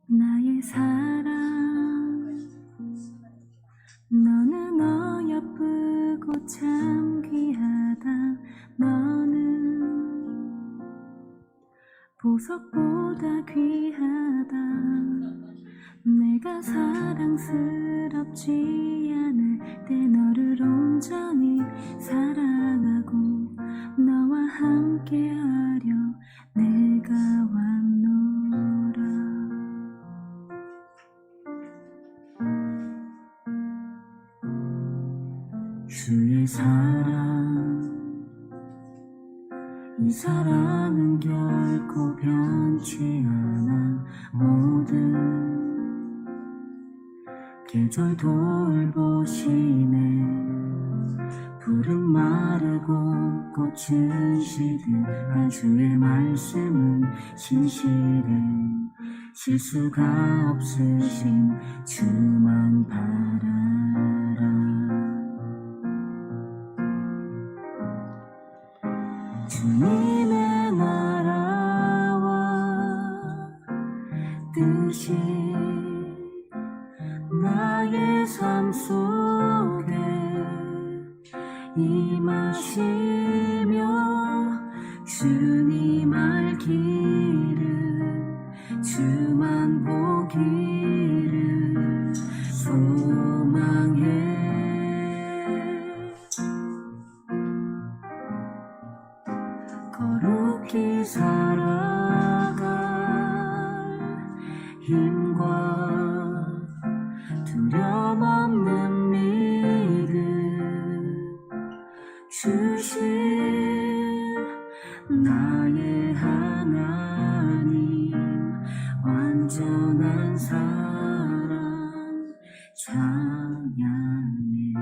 나의 사랑, 너는 어여쁘고 참 귀하다. 너는 보석보다 귀하다. 내가 사랑스럽지 않을 때 너를 온전히 사랑하고 너와 함께하려 내가 왔노라. 주의 사랑, 이 사랑은 결코 변치 않아. 모든 계절 돌보시네. 푸른 마르고 꽃은 시든 나 주의 말씀은 신실해. 실수가 없으신 주만 바라라. 주님의 나라와 뜻이 나의 삶 속에 임하시며 주님 알기를 주만 보기를 소망해. 거룩히 살아갈 힘과 두려움 없는 믿음 주신 나의 하나님, 완전한 사랑 찬양해.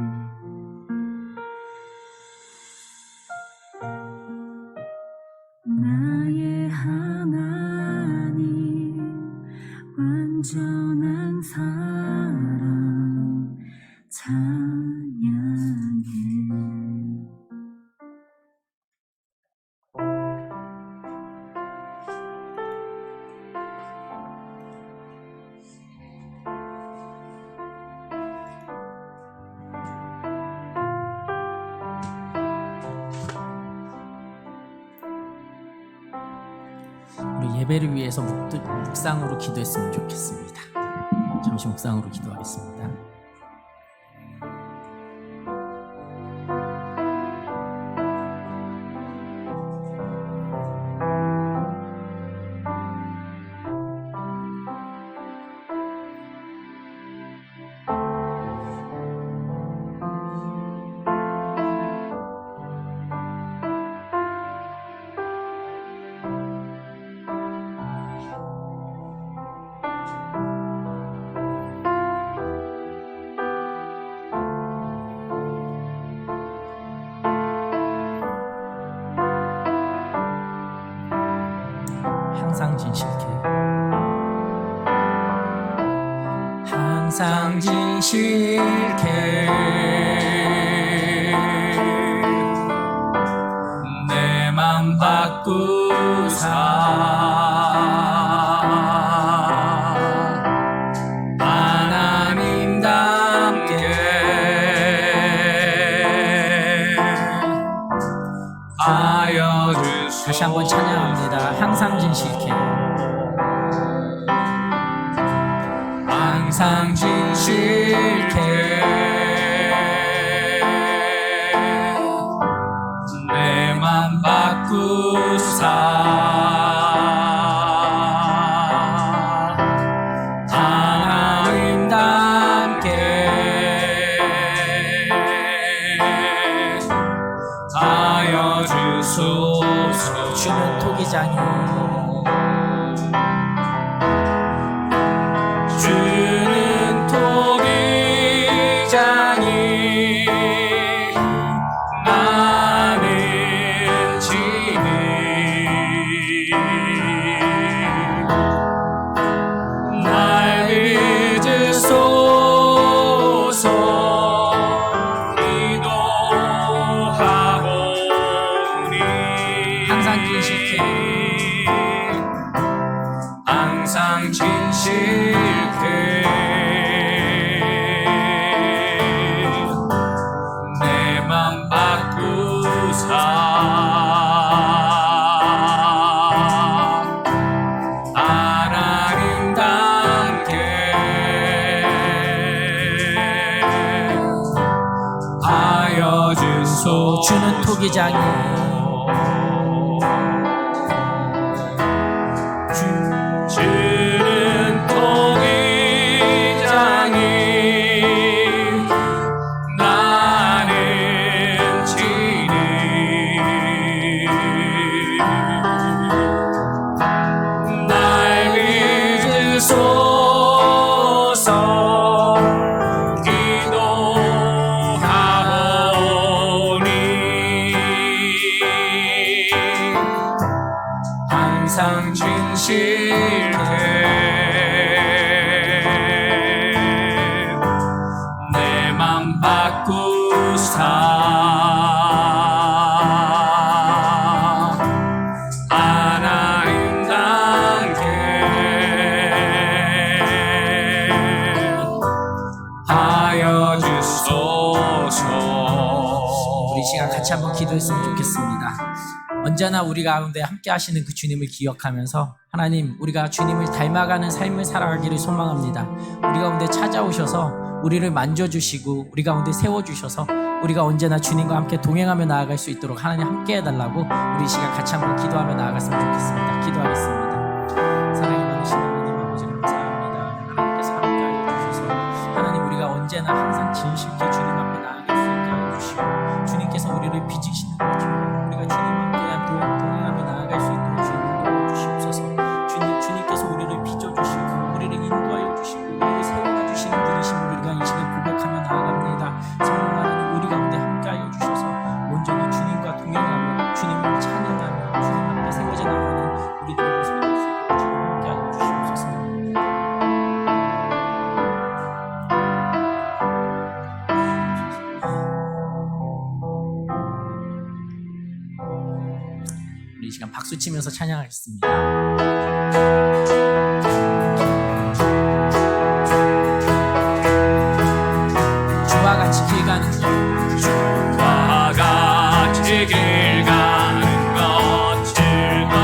나의 하나님, 완전한 사랑 찬양해. 예배를 위해서 묵상으로 기도했으면 좋겠습니다. 잠시 묵상으로 기도하겠습니다. 항상 진실케 항상 진실케 내 맘 바꾸사 하나님답게 하여 주소서. 다시 한번 찬양합니다. 항상 진실케 항상 진실케 내 맘 바꾸사 하나님답게 하여 주소서. 주는 토기장이 주는 토기장이 나는 지니 날 믿으소서. 기도하오니 항상 진실케 항상 진실케 내 맘 바꾸사 하나님답게 하여 주소서. 주는 토기장이 주는 토기장이 나는 지니 날 믿으소서. 기도하오니 항상 진실케 내 맘 바꾸사 하나님답게 하여 주소서. 우리 시간 같이 한번 기도했으면 좋겠습니다. 언제나 우리 가운데 함께 하시는 그 주님을 기억하면서 하나님, 우리가 주님을 닮아가는 삶을 살아가기를 소망합니다. 우리 가운데 찾아오셔서 우리를 만져주시고 우리 가운데 세워주셔서 우리가 언제나 주님과 함께 동행하며 나아갈 수 있도록 하나님 함께 해달라고 우리 시간 같이 한번 기도하며 나아갔으면 좋겠습니다. 기도하겠습니다. 사랑이 많으신 하나님 아버지 감사합니다. 하나님께서 함께 해주셔서 하나님, 우리가 언제나 항상 진실케 주님 앞에 나아갈 수 있게 해주시고 주님께서 우리를 빚으시는 것처럼 우리가 주님 함께 동행하며 나아갈 수 있도록 주님 도와주시옵소서. 주님께서 우리를 빚어주시고 우리를 인도하여 주시고 우리를 세워가 주시는 분이심을 우리가 이 시간 고백하며 나아갑니다. 성령 하나님, 우리 가운데 함께하여 주셔서 온전히 주님과 동행하며 주님을 찬양하며 주님 앞에 세워져 나가는 우리들의 모습이 될 수 있도록 주님 함께하여 주시옵소서. 우리 이 시간 박수 치면서 찬양하겠습니다. 주와 같이 길 가는 것, 주와 같이 길 가는 것 즐거우니라.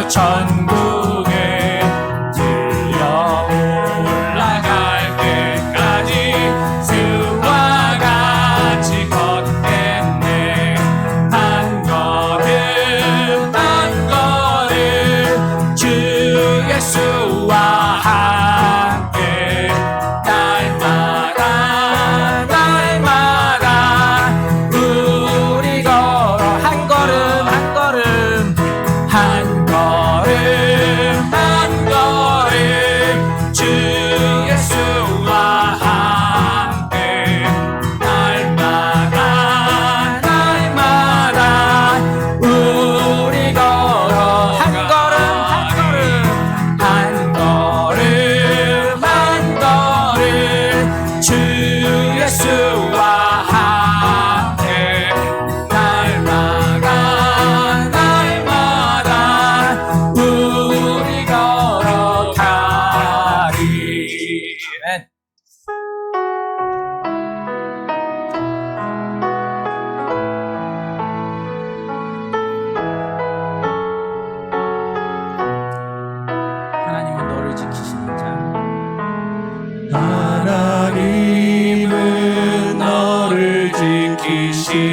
천국에 들려 올라갈 때까지 수와 같이 걷겠네. 한 걸음 한 걸음 주 예수와 함께 날마다 날마다 우리 걸어 한 걸음 한 걸음 한 걸음 한 걸음 주 예수와 함께 날마다 날마다 우리 걸어 한 걸음 한 걸음 한 걸음 한 걸음 주 예수와 함께 날마다 날마다 우리 걸어가리. 아멘. 하나님은 너를 지키시는 자. 하나님은 너를 지키시는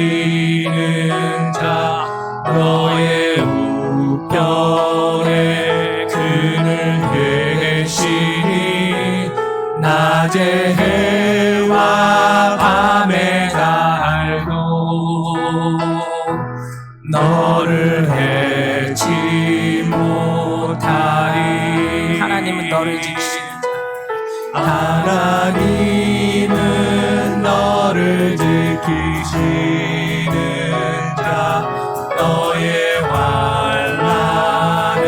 자. 너의 우편에 그는 계시니 낮에 해와 밤에 달도 너를 해치 못하리. 하나님은 너를 지키시는 자. 하나님은 너를 지키시는 자. 너의 환난을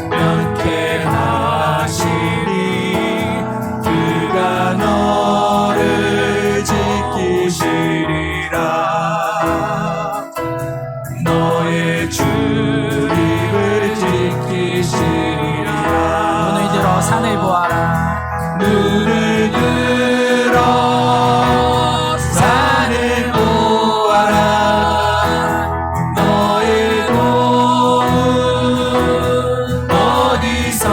면케하시니 그가 너를 지키시리라. 너의 출입을 지키시리라. 눈을 들어 산을 보아라. 눈을 들어 산을 보아라. 너의 도움 어디서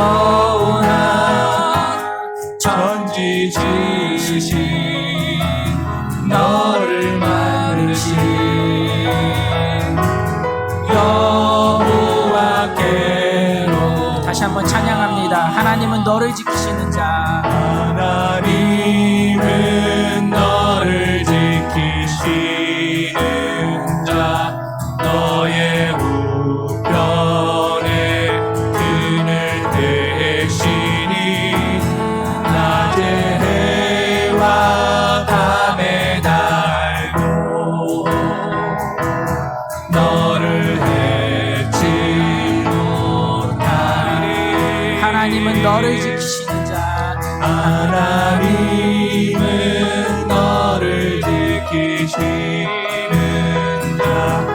오나. 천지 지으신 너를 만드신 여호와께로. 다시 한번 찬양합니다. 하나님은 너를 지키시는 자. 하나님은 너를 지키시는 자. 너의 우편에 그늘 대시니 낮에 해와 밤에 달도 너를 해치 못하리. 하나님은 너를 지키시는 자. 하나님은 너를 지키시는 자.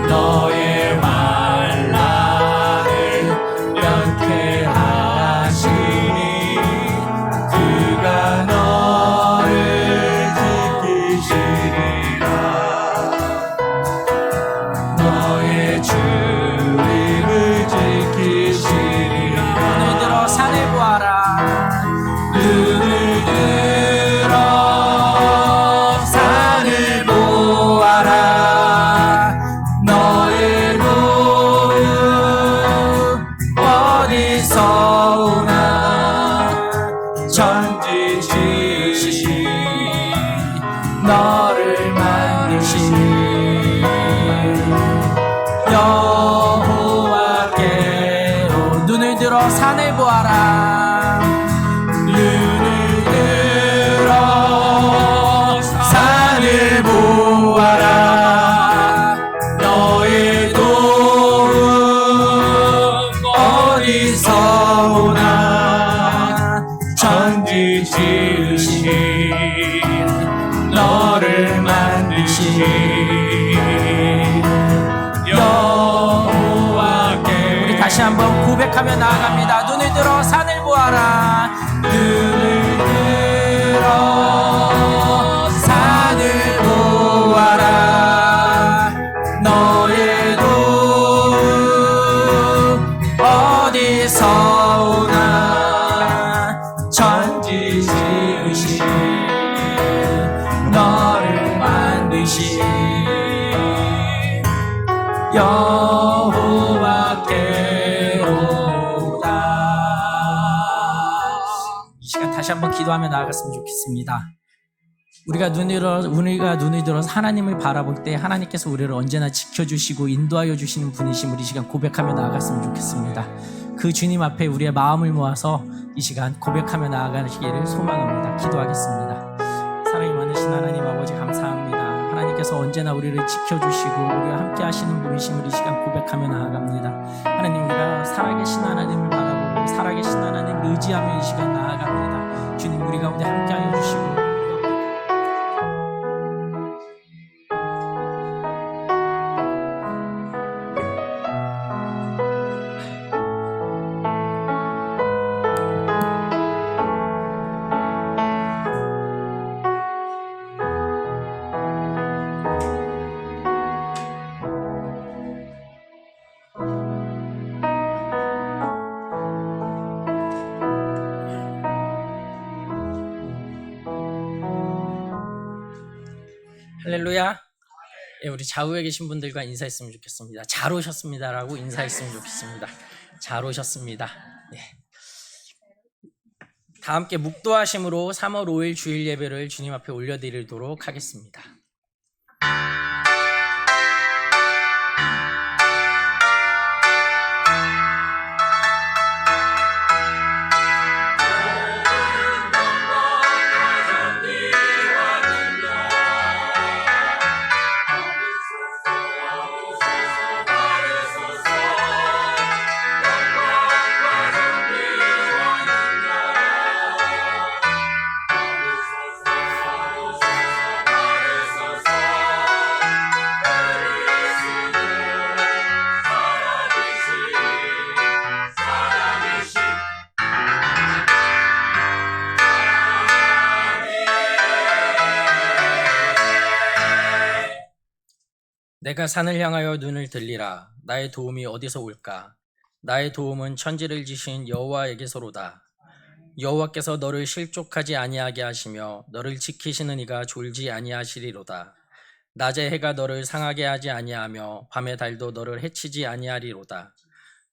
너의 환난을 면케하시니 그가 너를 지키시리라. 너의 출입을 지키시리라. 눈을 들어 산을 보아라. 눈을 들어 산을 보아라. 너의 도움 어디서 오나. 천지 지으신 너를 만드신 여호와께로. 눈을 들어 산을 보아라. 눈을 들어 산을 보아라. 너의 도움 어디서 오나. 천지 지으신 너를 만드신 여호와께. 우리 다시 한번 고백하며 나아갑니다. 눈을 들어 산을 보아라. 눈을 들어 산을 보아라. 너의 도움 만드신 여호와께로다. 이 시간 다시 한번 기도하며 나아갔으면 좋겠습니다. 우리가 눈을 들어서 하나님을 바라볼 때 하나님께서 우리를 언제나 지켜주시고 인도하여 주시는 분이심을 이 시간 고백하며 나아갔으면 좋겠습니다. 그 주님 앞에 우리의 마음을 모아서 이 시간 고백하며 나아가시기를 소망합니다. 기도하겠습니다. 사랑이 많으신 하나님 아버지 감사합니다. 하나님께서 언제나 우리를 지켜주시고 우리와 함께 하시는 분이심을 이 시간 고백하며 나아갑니다. 하나님, 우리가 살아계신 하나님을 바라보고 살아계신 하나님을 의지하며 이 시간 나아갑니다. 주님, 우리 가운데 함께하여 주시고 할렐루야. 예, 우리 좌우에 계신 분들과 인사했으면 좋겠습니다. 잘 오셨습니다라고 인사했으면 좋겠습니다. 잘 오셨습니다. 예. 다 함께 묵도하심으로 3월 5일 주일 예배를 주님 앞에 올려드리도록 하겠습니다. 내가 산을 향하여 눈을 들리라. 나의 도움이 어디서 올까? 나의 도움은 천지를 지신 여호와에게서로다. 여호와께서 너를 실족하지 아니하게 하시며 너를 지키시는 이가 졸지 아니하시리로다. 낮에 해가 너를 상하게 하지 아니하며 밤의 달도 너를 해치지 아니하리로다.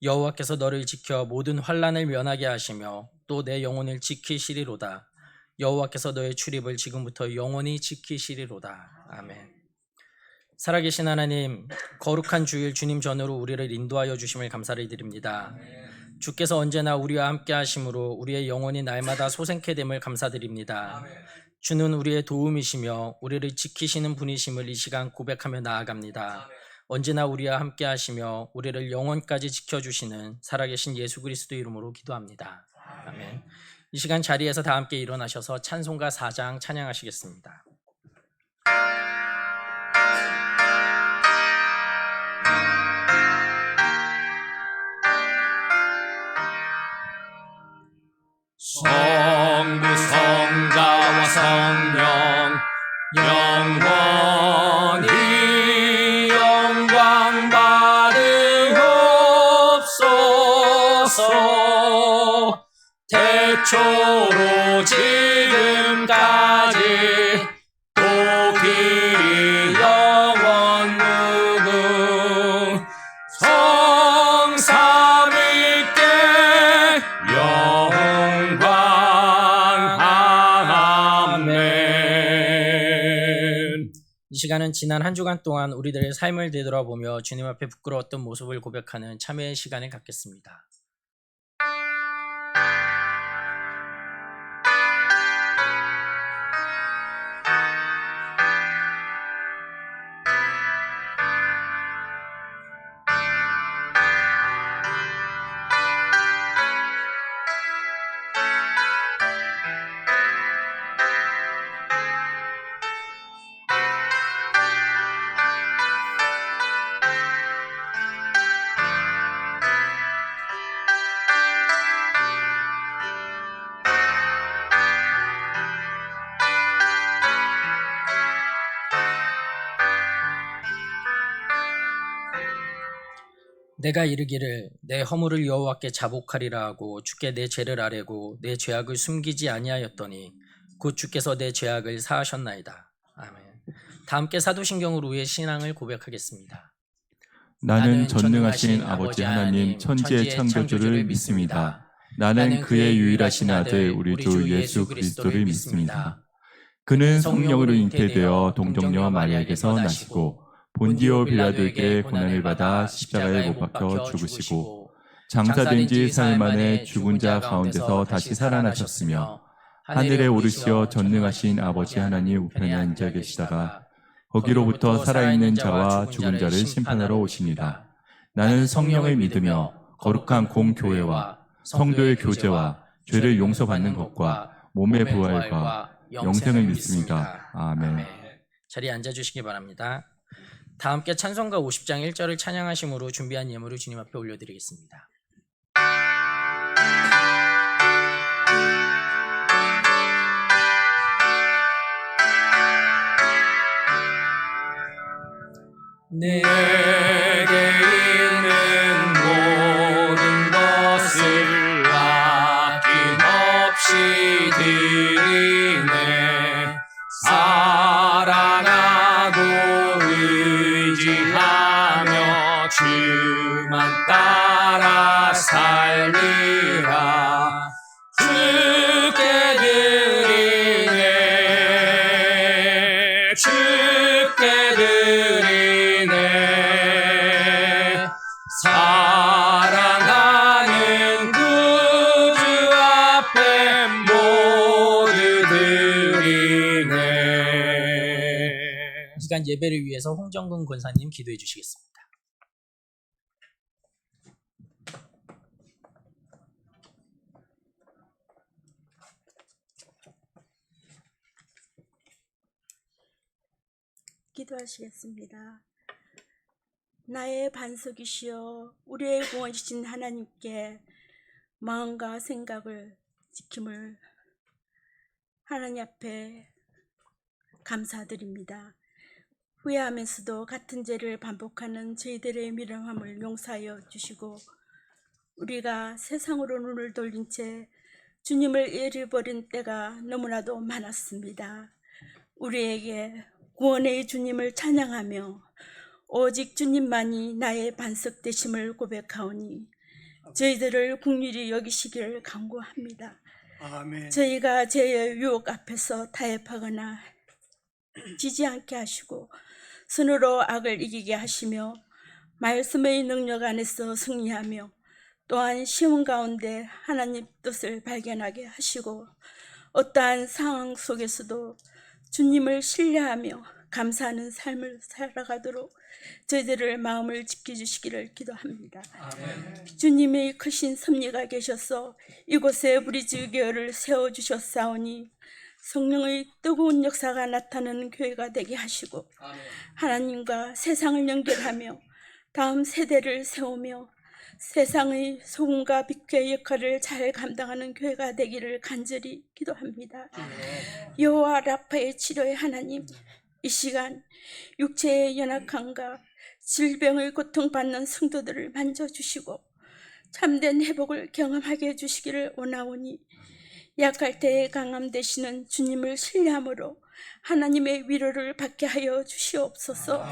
여호와께서 너를 지켜 모든 환난을 면하게 하시며 또 내 영혼을 지키시리로다. 여호와께서 너의 출입을 지금부터 영원히 지키시리로다. 아멘. 살아계신 하나님, 거룩한 주일 주님 전으로 우리를 인도하여 주심을 감사를 드립니다. 주께서 언제나 우리와 함께 하심으로 우리의 영혼이 날마다 소생케 됨을 감사드립니다. 주는 우리의 도움이시며 우리를 지키시는 분이심을 이 시간 고백하며 나아갑니다. 언제나 우리와 함께 하시며 우리를 영원까지 지켜주시는 살아계신 예수 그리스도 이름으로 기도합니다. 아멘. 이 시간 자리에서 다 함께 일어나셔서 찬송가 4장 찬양하시겠습니다. 성부 성자와 성령 영원히 영광 받으옵소서. 태초로 지금까지 또 길이 영원 무궁 성삼위께 영광. 아멘. 이 시간은 지난 한 주간 동안 우리들의 삶을 되돌아보며 주님 앞에 부끄러웠던 모습을 고백하는 참회의 시간을 갖겠습니다. 내가 이르기를 내 허물을 여호와께 자복하리라 하고 주께 내 죄를 아뢰고 내 죄악을 숨기지 아니하였더니 곧 주께서 내 죄악을 사하셨나이다. 아멘. 다 함께 사도신경으로 우리의 신앙을 고백하겠습니다. 나는 전능하신 아버지 하나님 천지의 창조주를 믿습니다. 나는 그의 유일하신 아들 우리 주 예수 그리스도를 믿습니다. 그는 성령으로 잉태되어 동정녀 마리아에게서 나시고 본디오 빌라도에게 고난을 받아 십자가에 못 박혀 죽으시고 장사된 지 사흘 만에 죽은 자 가운데서 다시 살아나셨으며 하늘에 오르시어 전능하신 아버지 하나님 우편에 앉아 계시다가 거기로부터 살아있는 자와 죽은 자를 심판하러 오시니라. 나는 성령을 믿으며 거룩한 공교회와 성도의 교제와 죄를 용서받는 것과 몸의 부활과 영생을 믿습니다. 아멘. 자리에 앉아주시기 바랍니다. 다 함께 찬송가 50장 1절을 찬양하심으로 준비한 예물을 주님 앞에 올려드리겠습니다. 내게 있는 모든 것을 아낌없이 드리네. 사랑하고 의지하며 주만 따라 살리라. 주께 드리네. 주께 드리네. 사랑하는 구주 앞에 모두 드리네. 이 시간 예배를 위해서 홍정근 권사님 기도해 주시겠습니다. 기도하시겠습니다. 나의 반석이시여 우리의 구원이신 하나님께 마음과 생각을 지킴을 하나님 앞에 감사드립니다. 후회하면서도 같은 죄를 반복하는 저희들의 미련함을 용서하여 주시고 우리가 세상으로 눈을 돌린 채 주님을 잃어버린 때가 너무나도 많았습니다. 우리에게 구원의 주님을 찬양하며 오직 주님만이 나의 반석 되심을 고백하오니 저희들을 긍휼히 여기시기를 간구합니다. 아멘. 저희가 죄의 유혹 앞에서 타협하거나 지지 않게 하시고 선으로 악을 이기게 하시며 말씀의 능력 안에서 승리하며 또한 시험 가운데 하나님 뜻을 발견하게 하시고 어떠한 상황 속에서도 주님을 신뢰하며 감사하는 삶을 살아가도록 저희들을 마음을 지켜주시기를 기도합니다. 아멘. 주님의 크신 섭리가 계셔서 이곳에 우리 주교회를 세워주셨사오니 성령의 뜨거운 역사가 나타나는 교회가 되게 하시고 하나님과 세상을 연결하며 다음 세대를 세우며 세상의 소금과 빛의 역할을 잘 감당하는 교회가 되기를 간절히 기도합니다. 여호와 라파의 치료의 하나님, 이 시간 육체의 연약함과 질병의 고통받는 성도들을 만져주시고 참된 회복을 경험하게 해주시기를 원하오니 약할 때에 강함 되시는 주님을 신뢰함으로 하나님의 위로를 받게 하여 주시옵소서.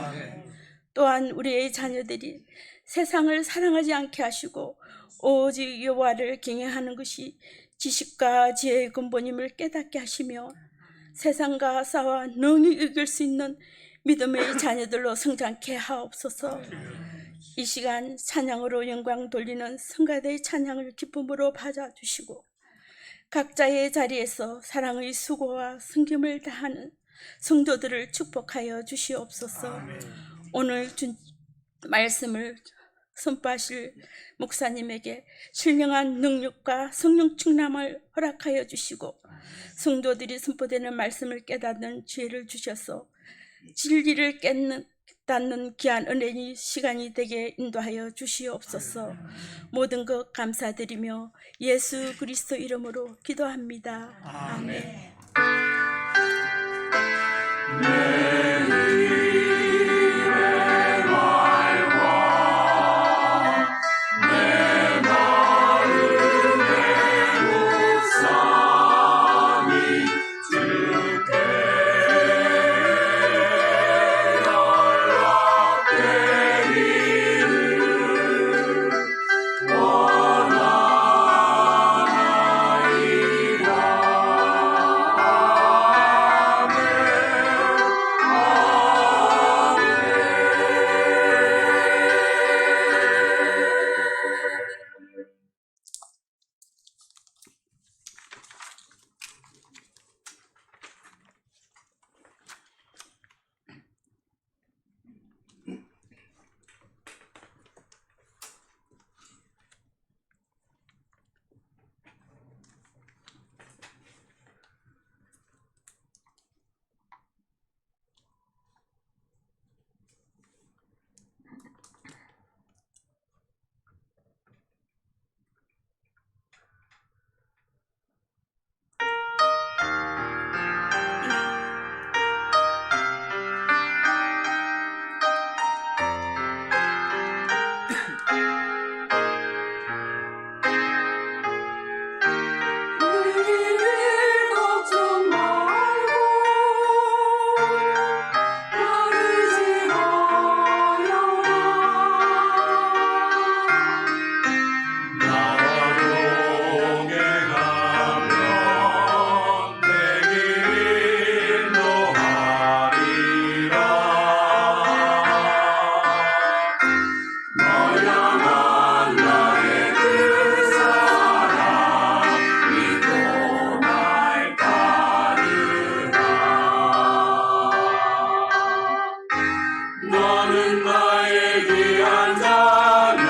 또한 우리의 자녀들이 세상을 사랑하지 않게 하시고 오직 여호와를 경외하는 것이 지식과 지혜의 근본임을 깨닫게 하시며 세상과 싸워 능히 이길 수 있는 믿음의 자녀들로 성장케 하옵소서. 이 시간 찬양으로 영광 돌리는 성가대의 찬양을 기쁨으로 받아주시고 각자의 자리에서 사랑의 수고와 섬김을 다하는 성도들을 축복하여 주시옵소서. 오늘 말씀을 선포하실 목사님에게 신령한 능력과 성령 충만을 허락하여 주시고 성도들이 선포되는 말씀을 깨닫는 지혜를 주셔서 진리를 깨닫는 귀한 은혜의 시간이 되게 인도하여 주시옵소서. 모든 것 감사드리며 예수 그리스도 이름으로 기도합니다. 아멘. 나는 나의 귀한 자녀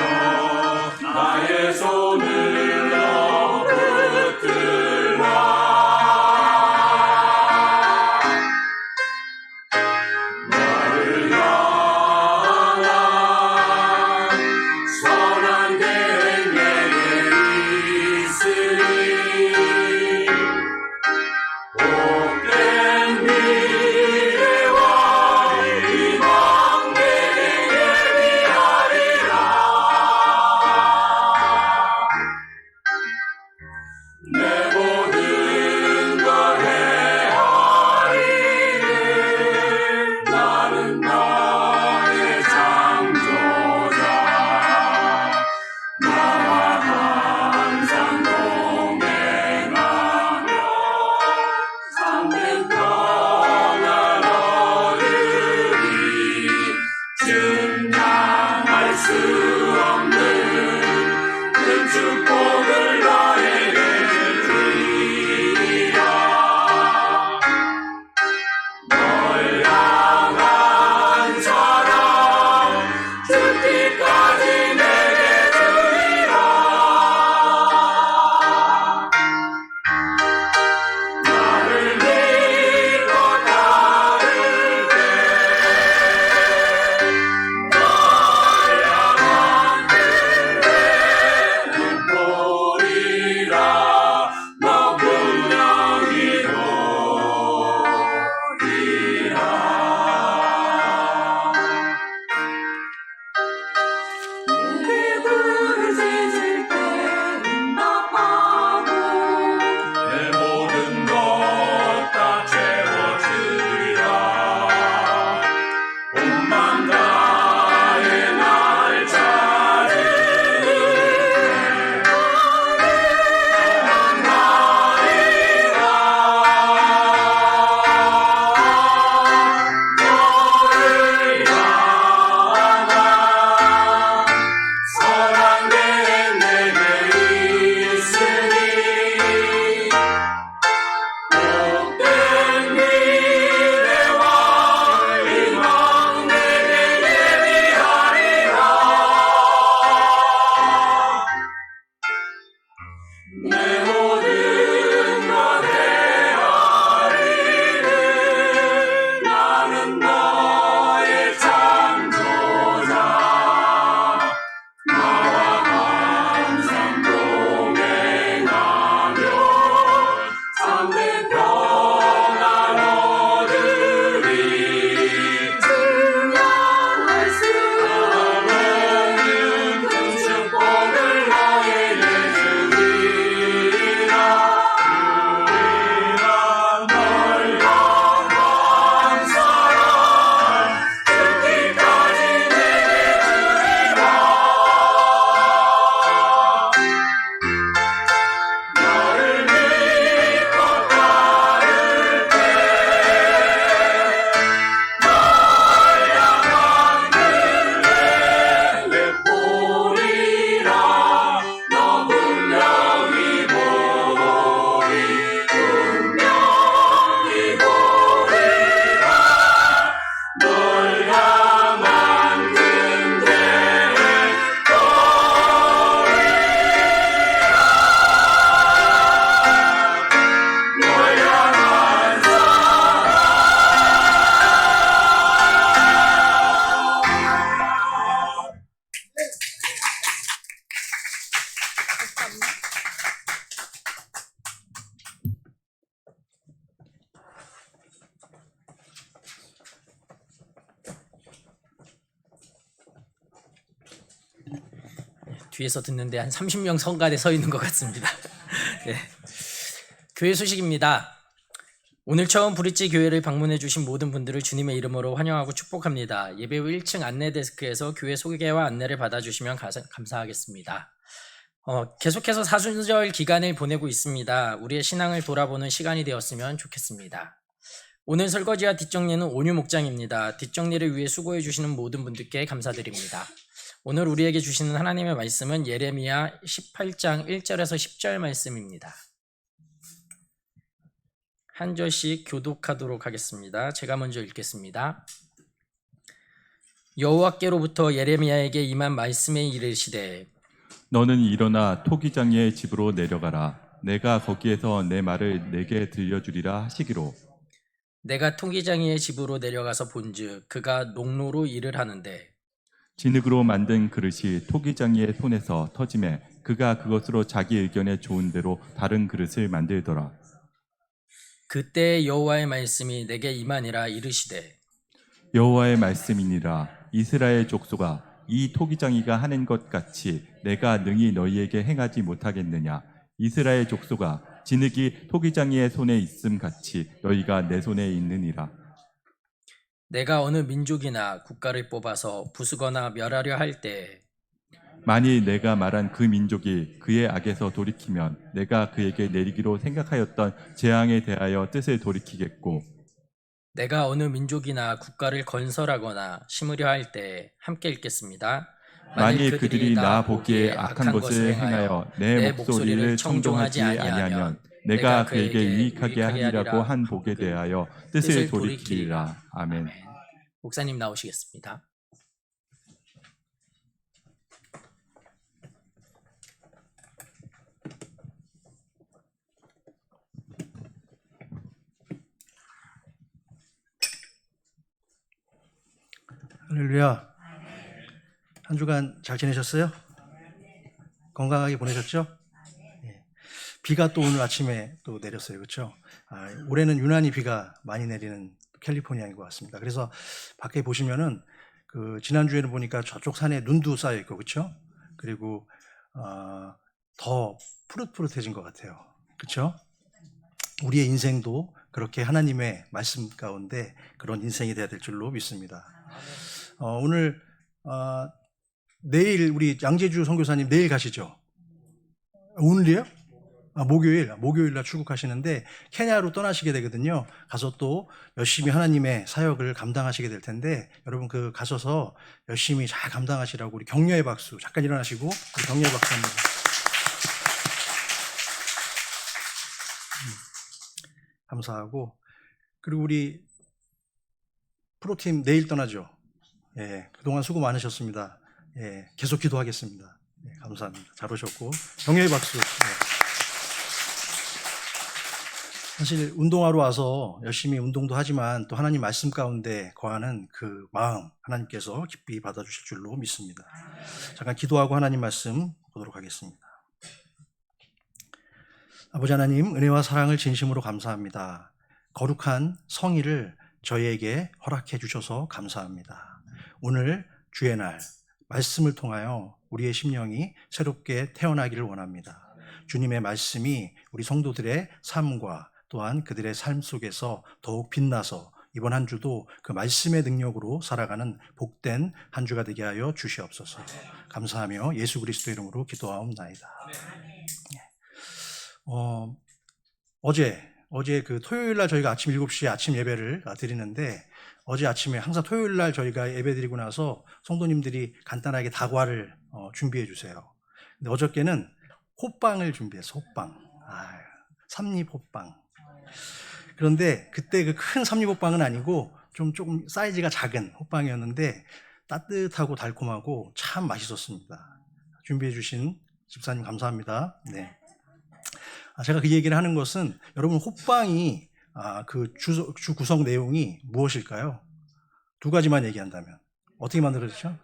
나의 손을 너 붙들라 나를 향한 선한 계획 내게 있으니 복된 미래와 희망 내게 예비하리라 내 모든 것 헤아리는 나는 너의 창조자 나와 항상 동행하며 참된 평안 얻으리 증량할 수 없는 큰 축복을 너에게 주리라 널 향한 사랑 죽기까지 내게 주리라 나를 믿고 따를 때 널 향한 은혜는 보리라 너 분명히 보리라 내 부르짖을 때 응답하고 내 모든 것 다 채워주리라 온만 다해 날 찾으니 만나리라 너를 향한 선한 계획 내게 있으니 복된 미래와 희망 내게 예비하리라 내 모든 것 헤아리는 나는 너의 창조자 나와 항상 동행하며 참된 평안 얻으리 증량할 수 없는 큰 축복을 너에게 주리라 널 향한 사랑 죽기까지 내게 주리라 나를 믿고 따를 때 널 향한 은혜는 보리라 너 분명히 보리라 널 향한 은혜는 널 향한 뒤에서 듣는데 한 30명 성가대 서 있는 것 같습니다. 네. 교회 소식입니다. 오늘 처음 브릿지 교회를 방문해 주신 모든 분들을 주님의 이름으로 환영하고 축복합니다. 예배 후 1층 안내 데스크에서 교회 소개와 안내를 받아주시면 감사하겠습니다. 계속해서 사순절 기간을 보내고 있습니다. 우리의 신앙을 돌아보는 시간이 되었으면 좋겠습니다. 오늘 설거지와 뒷정리는 온유 목장입니다. 뒷정리를 위해 수고해 주시는 모든 분들께 감사드립니다. 오늘 우리에게 주시는 하나님의 말씀은 예레미야 18장 1절에서 10절 말씀입니다. 한 절씩 교독하도록 하겠습니다. 제가 먼저 읽겠습니다. 여호와께로부터 예레미야에게 임한 말씀에 이르시되 너는 일어나 토기장이의 집으로 내려가라. 내가 거기에서 내 말을 내게 들려주리라 하시기로. 내가 토기장이의 집으로 내려가서 본즉 그가 농로로 일을 하는데 진흙으로 만든 그릇이 토기장이의 손에서 터짐에 그가 그것으로 자기 의견에 좋은 대로 다른 그릇을 만들더라. 그때 여호와의 말씀이 내게 임하니라 이르시되 여호와의 말씀이니라. 이스라엘 족속아, 이 토기장이가 하는 것 같이 내가 능히 너희에게 행하지 못하겠느냐. 이스라엘 족속아, 진흙이 토기장이의 손에 있음 같이 너희가 내 손에 있느니라. 내가 어느 민족이나 국가를 뽑아서 부수거나 멸하려 할 때 만일 내가 말한 그 민족이 그의 악에서 돌이키면 내가 그에게 내리기로 생각하였던 재앙에 대하여 뜻을 돌이키겠고, 내가 어느 민족이나 국가를 건설하거나 심으려 할 때 함께 읽겠습니다. 만일 그들이 나 보기에 악한 것을 행하여 내 목소리를 청종하지 아니하면 내가 그에게 유익하게 하리라고 한 복에 대하여 뜻을 돌이키리라. 아멘. 목사님 나오시겠습니다. 할렐루야. 한 주간 잘 지내셨어요? 건강하게 보내셨죠? 예. 비가 또 오늘 아침에 또 내렸어요. 그렇죠? 올해는 유난히 비가 많이 내리는 캘리포니아인 것 같습니다. 그래서 밖에 보시면은 그 지난주에는 보니까 저쪽 산에 눈도 쌓여 있고, 그렇죠? 그리고 더 푸릇푸릇해진 것 같아요. 그렇죠? 우리의 인생도 그렇게 하나님의 말씀 가운데 그런 인생이 돼야 될 줄로 믿습니다. 오늘 내일 우리 양재주 선교사님 내일 가시죠? 오늘이에요? 목요일 날 출국하시는데 케냐로 떠나시게 되거든요. 가서 또 열심히 하나님의 사역을 감당하시게 될 텐데, 여러분 그 가셔서 열심히 잘 감당하시라고 우리 격려의 박수 잠깐 일어나시고 우리 격려의 박수 한번. 감사하고, 그리고 우리 프로팀 내일 떠나죠. 예, 그동안 수고 많으셨습니다. 예, 계속 기도하겠습니다. 예, 감사합니다. 잘 오셨고 격려의 박수. 예. 사실 운동하러 와서 열심히 운동도 하지만 또 하나님 말씀 가운데 거하는 그 마음 하나님께서 기쁘게 받아주실 줄로 믿습니다. 잠깐 기도하고 하나님 말씀 보도록 하겠습니다. 아버지 하나님, 은혜와 사랑을 진심으로 감사합니다. 거룩한 성의를 저희에게 허락해 주셔서 감사합니다. 오늘 주의 날 말씀을 통하여 우리의 심령이 새롭게 태어나기를 원합니다. 주님의 말씀이 우리 성도들의 삶과 또한 그들의 삶 속에서 더욱 빛나서 이번 한 주도 그 말씀의 능력으로 살아가는 복된 한 주가 되게 하여 주시옵소서. 감사하며 예수 그리스도 이름으로 기도하옵나이다. 어제 그 토요일 날 저희가 아침 7시에 아침 예배를 드리는데, 어제 아침에 항상 토요일 날 저희가 예배 드리고 나서 성도님들이 간단하게 다과를 준비해 주세요. 근데 어저께는 호빵을 준비해서 삼립 호빵. 그런데 그때 그 큰 삼립 호빵은 아니고 조금 사이즈가 작은 호빵이었는데 따뜻하고 달콤하고 참 맛있었습니다. 준비해 주신 집사님 감사합니다. 네. 제가 그 얘기를 하는 것은, 여러분 호빵이 그 주 구성 내용이 무엇일까요? 두 가지만 얘기한다면 어떻게 만들어지죠?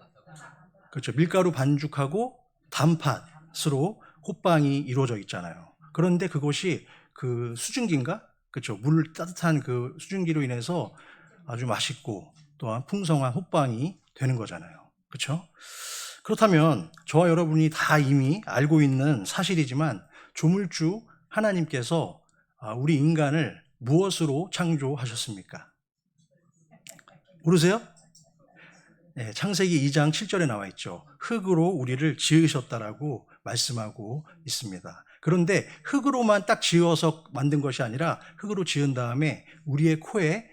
그렇죠. 밀가루 반죽하고 단팥으로 호빵이 이루어져 있잖아요. 그런데 그것이 그 수증기인가? 그렇죠. 물 따뜻한 그 수증기로 인해서 아주 맛있고 또한 풍성한 호빵이 되는 거잖아요. 그렇죠? 그렇다면 저와 여러분이 다 이미 알고 있는 사실이지만, 조물주 하나님께서 우리 인간을 무엇으로 창조하셨습니까? 모르세요? 네, 창세기 2장 7절에 나와 있죠. 흙으로 우리를 지으셨다라고 말씀하고 있습니다. 그런데 흙으로만 딱 지어서 만든 것이 아니라 흙으로 지은 다음에 우리의 코에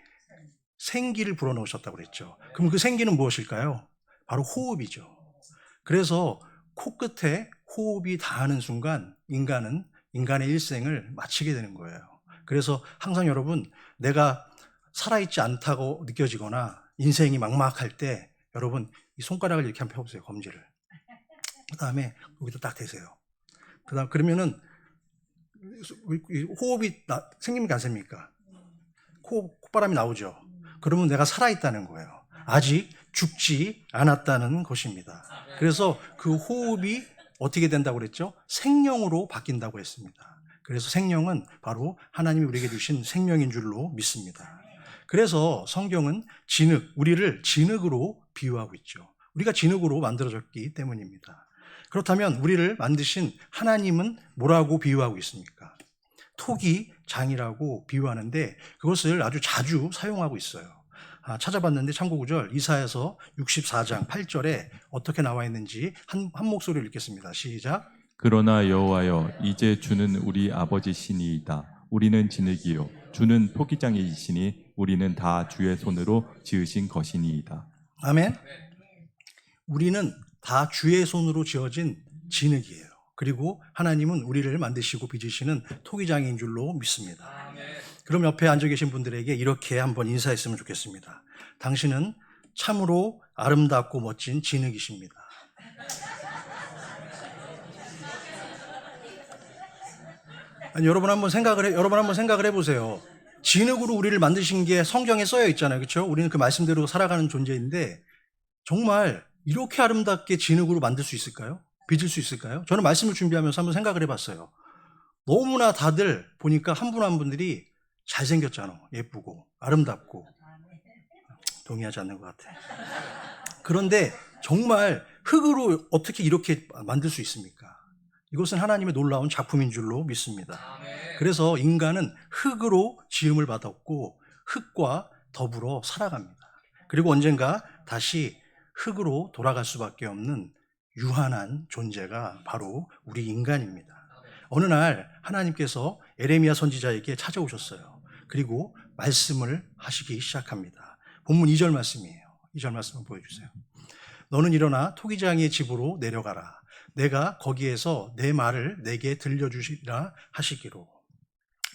생기를 불어넣으셨다고 그랬죠. 그럼 그 생기는 무엇일까요? 바로 호흡이죠. 그래서 코끝에 호흡이 닿는 순간 인간의 일생을 마치게 되는 거예요. 그래서 항상 여러분, 내가 살아있지 않다고 느껴지거나 인생이 막막할 때 여러분 이 손가락을 이렇게 한번 펴보세요. 검지를. 그 다음에 여기다 딱 대세요. 그다음 그러면은 호흡이 생깁니까 안 생깁니까? 콧바람이 나오죠. 그러면 내가 살아있다는 거예요. 아직 죽지 않았다는 것입니다. 그래서 그 호흡이 어떻게 된다고 그랬죠? 생명으로 바뀐다고 했습니다. 그래서 생명은 바로 하나님이 우리에게 주신 생명인 줄로 믿습니다. 그래서 성경은 우리를 진흙으로 비유하고 있죠. 우리가 진흙으로 만들어졌기 때문입니다. 그렇다면 우리를 만드신 하나님은 뭐라고 비유하고 있습니까? 토기장이라고 비유하는데 그것을 아주 자주 사용하고 있어요. 찾아봤는데 참고구절 이사야서 64장 8절에 어떻게 나와 있는지 한 목소리를 읽겠습니다. 시작. 그러나 여호와여 이제 주는 우리 아버지시니이다. 우리는 진흙이요 주는 토기장이시니 우리는 다 주의 손으로 지으신 것이니이다. 아멘. 우리는 다 주의 손으로 지어진 진흙이에요. 그리고 하나님은 우리를 만드시고 빚으시는 토기장인 줄로 믿습니다. 그럼 옆에 앉아 계신 분들에게 이렇게 한번 인사했으면 좋겠습니다. 당신은 참으로 아름답고 멋진 진흙이십니다. 아니, 여러분 한번 생각을 해보세요. 진흙으로 우리를 만드신 게 성경에 써여 있잖아요. 그렇죠? 우리는 그 말씀대로 살아가는 존재인데 정말 이렇게 아름답게 진흙으로 만들 수 있을까요? 빚을 수 있을까요? 저는 말씀을 준비하면서 한번 생각을 해봤어요. 너무나 다들 보니까 한 분 한 분들이 잘생겼잖아. 예쁘고 아름답고. 동의하지 않는 것 같아. 그런데 정말 흙으로 어떻게 이렇게 만들 수 있습니까? 이것은 하나님의 놀라운 작품인 줄로 믿습니다. 그래서 인간은 흙으로 지음을 받았고 흙과 더불어 살아갑니다. 그리고 언젠가 다시 흙으로 돌아갈 수밖에 없는 유한한 존재가 바로 우리 인간입니다. 어느 날 하나님께서 에레미야 선지자에게 찾아오셨어요. 그리고 말씀을 하시기 시작합니다. 본문 2절 말씀이에요. 2절 말씀을 보여주세요. 너는 일어나 토기장이의 집으로 내려가라. 내가 거기에서 내 말을 내게 들려주시리라 하시기로.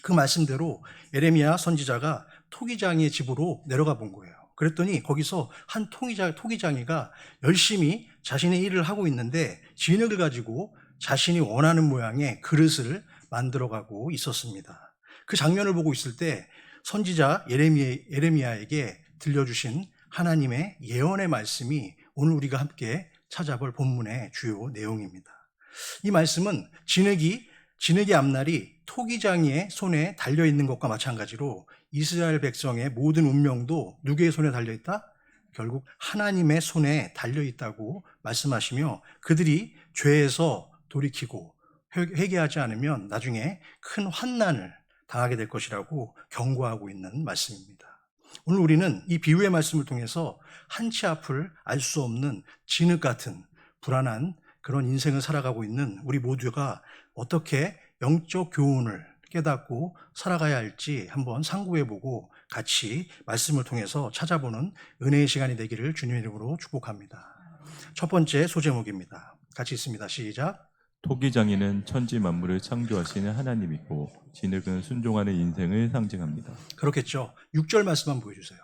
그 말씀대로 에레미야 선지자가 토기장이의 집으로 내려가 본 거예요. 그랬더니 거기서 한 토기장이가 열심히 자신의 일을 하고 있는데 진흙을 가지고 자신이 원하는 모양의 그릇을 만들어가고 있었습니다. 그 장면을 보고 있을 때 선지자 에레미야에게 들려주신 하나님의 예언의 말씀이 오늘 우리가 함께 찾아볼 본문의 주요 내용입니다. 이 말씀은 진흙의 앞날이 토기장이의 손에 달려있는 것과 마찬가지로 이스라엘 백성의 모든 운명도 누구의 손에 달려있다? 결국 하나님의 손에 달려있다고 말씀하시며 그들이 죄에서 돌이키고 회개하지 않으면 나중에 큰 환난을 당하게 될 것이라고 경고하고 있는 말씀입니다. 오늘 우리는 이 비유의 말씀을 통해서 한치 앞을 알 수 없는 진흙 같은 불안한 그런 인생을 살아가고 있는 우리 모두가 어떻게 영적 교훈을 깨닫고 살아가야 할지 한번 상고해보고 같이 말씀을 통해서 찾아보는 은혜의 시간이 되기를 주님의 이름으로 축복합니다. 첫 번째 소제목입니다. 같이 읽습니다. 시작. 토기장이는 천지 만물을 창조하시는 하나님이고 진흙은 순종하는 인생을 상징합니다. 그렇겠죠. 6절 말씀 한번 보여주세요.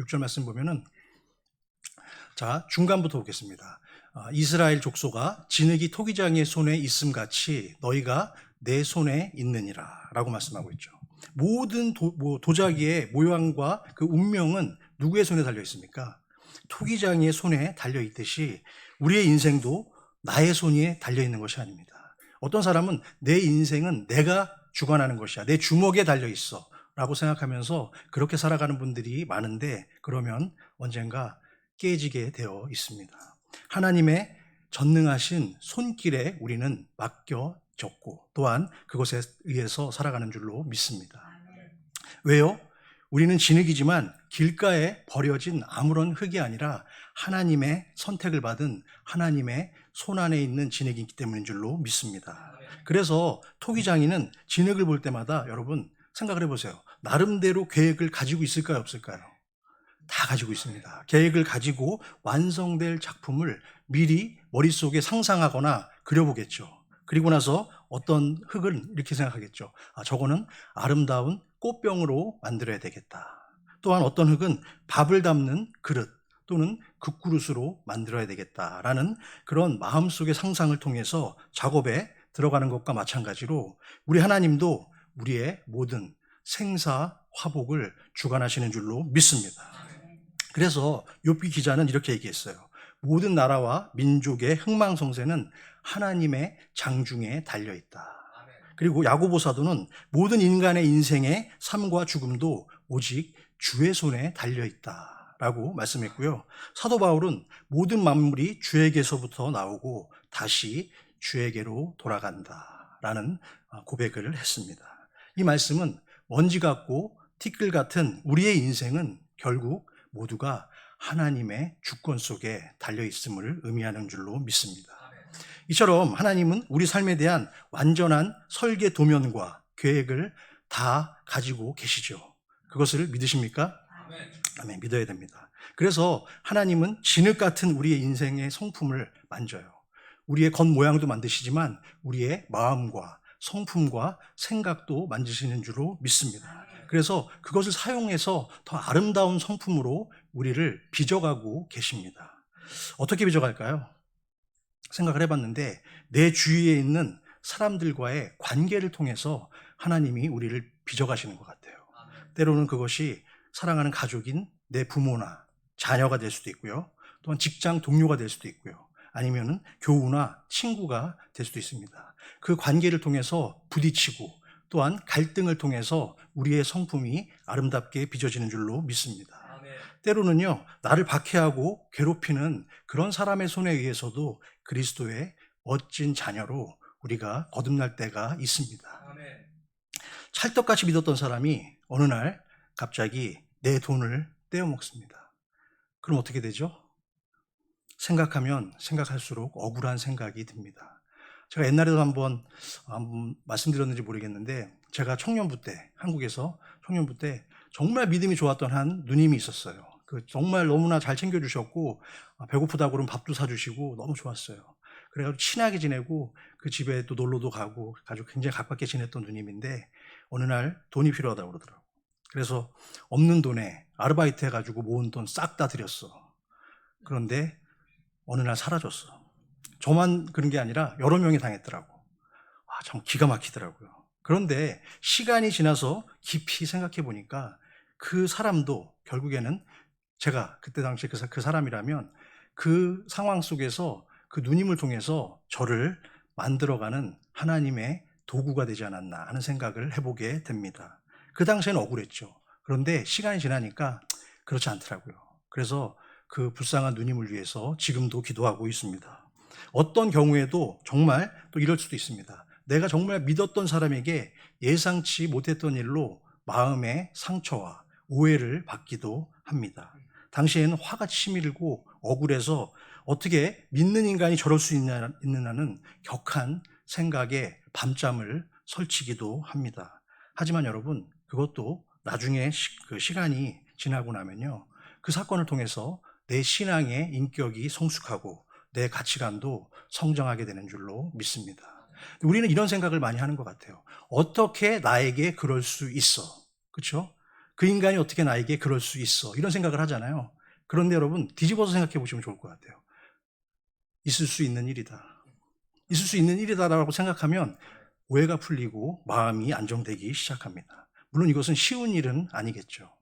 6절 말씀 보면은 자 중간부터 보겠습니다. 이스라엘 족속아 진흙이 토기장의 손에 있음 같이 너희가 내 손에 있느니라 라고 말씀하고 있죠. 모든 도자기의 모양과 그 운명은 누구의 손에 달려 있습니까? 토기장의 손에 달려 있듯이 우리의 인생도 나의 손에 달려 있는 것이 아닙니다. 어떤 사람은 내 인생은 내가 주관하는 것이야. 내 주먹에 달려 있어 라고 생각하면서 그렇게 살아가는 분들이 많은데 그러면 언젠가 깨지게 되어 있습니다. 하나님의 전능하신 손길에 우리는 맡겨졌고 또한 그것에 의해서 살아가는 줄로 믿습니다. 왜요? 우리는 진흙이지만 길가에 버려진 아무런 흙이 아니라 하나님의 선택을 받은 하나님의 손 안에 있는 진흙이기 때문인 줄로 믿습니다. 그래서 토기장이는 진흙을 볼 때마다 여러분 생각을 해보세요. 나름대로 계획을 가지고 있을까요? 없을까요? 다 가지고 있습니다. 계획을 가지고 완성될 작품을 미리 머릿속에 상상하거나 그려보겠죠. 그리고 나서 어떤 흙은 이렇게 생각하겠죠. 저거는 아름다운 꽃병으로 만들어야 되겠다. 또한 어떤 흙은 밥을 담는 그릇, 또는 극그릇으로 만들어야 되겠다라는 그런 마음속의 상상을 통해서 작업에 들어가는 것과 마찬가지로 우리 하나님도 우리의 모든 생사 화복을 주관하시는 줄로 믿습니다. 그래서 욥기 기자는 이렇게 얘기했어요. 모든 나라와 민족의 흥망성쇠는 하나님의 장중에 달려있다. 그리고 야고보 사도는 모든 인간의 인생의 삶과 죽음도 오직 주의 손에 달려있다라고 말씀했고요. 사도 바울은 모든 만물이 주에게서부터 나오고 다시 주에게로 돌아간다라는 고백을 했습니다. 이 말씀은 먼지 같고 티끌 같은 우리의 인생은 결국 모두가 하나님의 주권 속에 달려있음을 의미하는 줄로 믿습니다. 이처럼 하나님은 우리 삶에 대한 완전한 설계 도면과 계획을 다 가지고 계시죠. 그것을 믿으십니까? 아멘. 믿어야 됩니다. 그래서 하나님은 진흙 같은 우리의 인생의 성품을 만져요. 우리의 겉모양도 만드시지만 우리의 마음과 성품과 생각도 만지시는 줄로 믿습니다. 그래서 그것을 사용해서 더 아름다운 성품으로 우리를 빚어가고 계십니다. 어떻게 빚어갈까요? 생각을 해봤는데 내 주위에 있는 사람들과의 관계를 통해서 하나님이 우리를 빚어가시는 것 같아요. 때로는 그것이 사랑하는 가족인 내 부모나 자녀가 될 수도 있고요. 또한 직장 동료가 될 수도 있고요. 아니면은 교우나 친구가 될 수도 있습니다. 그 관계를 통해서 부딪히고 또한 갈등을 통해서 우리의 성품이 아름답게 빚어지는 줄로 믿습니다. 때로는요, 나를 박해하고 괴롭히는 그런 사람의 손에 의해서도 그리스도의 멋진 자녀로 우리가 거듭날 때가 있습니다. 찰떡같이 믿었던 사람이 어느 날 갑자기 내 돈을 떼어먹습니다. 그럼 어떻게 되죠? 생각하면 생각할수록 억울한 생각이 듭니다. 제가 옛날에도 한번 말씀드렸는지 모르겠는데 제가 청년부 때, 한국에서 청년부 때 정말 믿음이 좋았던 한 누님이 있었어요. 정말 너무나 잘 챙겨주셨고 배고프다고 그러면 밥도 사주시고 너무 좋았어요. 그래가지고 친하게 지내고 그 집에 또 놀러도 가고 가족 굉장히 가깝게 지냈던 누님인데 어느 날 돈이 필요하다고 그러더라고요. 그래서 없는 돈에 아르바이트 해가지고 모은 돈 싹 다 드렸어. 그런데 어느 날 사라졌어. 저만 그런 게 아니라 여러 명이 당했더라고. 참 기가 막히더라고요. 그런데 시간이 지나서 깊이 생각해 보니까 그 사람도 결국에는 제가 그때 당시에 그 사람이라면 그 상황 속에서 그 누님을 통해서 저를 만들어가는 하나님의 도구가 되지 않았나 하는 생각을 해보게 됩니다. 그 당시에는 억울했죠. 그런데 시간이 지나니까 그렇지 않더라고요. 그래서 그 불쌍한 누님을 위해서 지금도 기도하고 있습니다. 어떤 경우에도 정말 또 이럴 수도 있습니다. 내가 정말 믿었던 사람에게 예상치 못했던 일로 마음의 상처와 오해를 받기도 합니다. 당시에는 화가 치밀고 억울해서 어떻게 믿는 인간이 저럴 수 있느냐는 격한 생각에 밤잠을 설치기도 합니다. 하지만 여러분, 그것도 나중에 시간이 지나고 나면요, 그 사건을 통해서 내 신앙의 인격이 성숙하고 내 가치관도 성장하게 되는 줄로 믿습니다. 우리는 이런 생각을 많이 하는 것 같아요. 어떻게 나에게 그럴 수 있어? 그렇죠? 그 인간이 어떻게 나에게 그럴 수 있어? 이런 생각을 하잖아요. 그런데 여러분, 뒤집어서 생각해 보시면 좋을 것 같아요. 있을 수 있는 일이다. 있을 수 있는 일이다라고 생각하면 오해가 풀리고 마음이 안정되기 시작합니다. 물론 이것은 쉬운 일은 아니겠죠.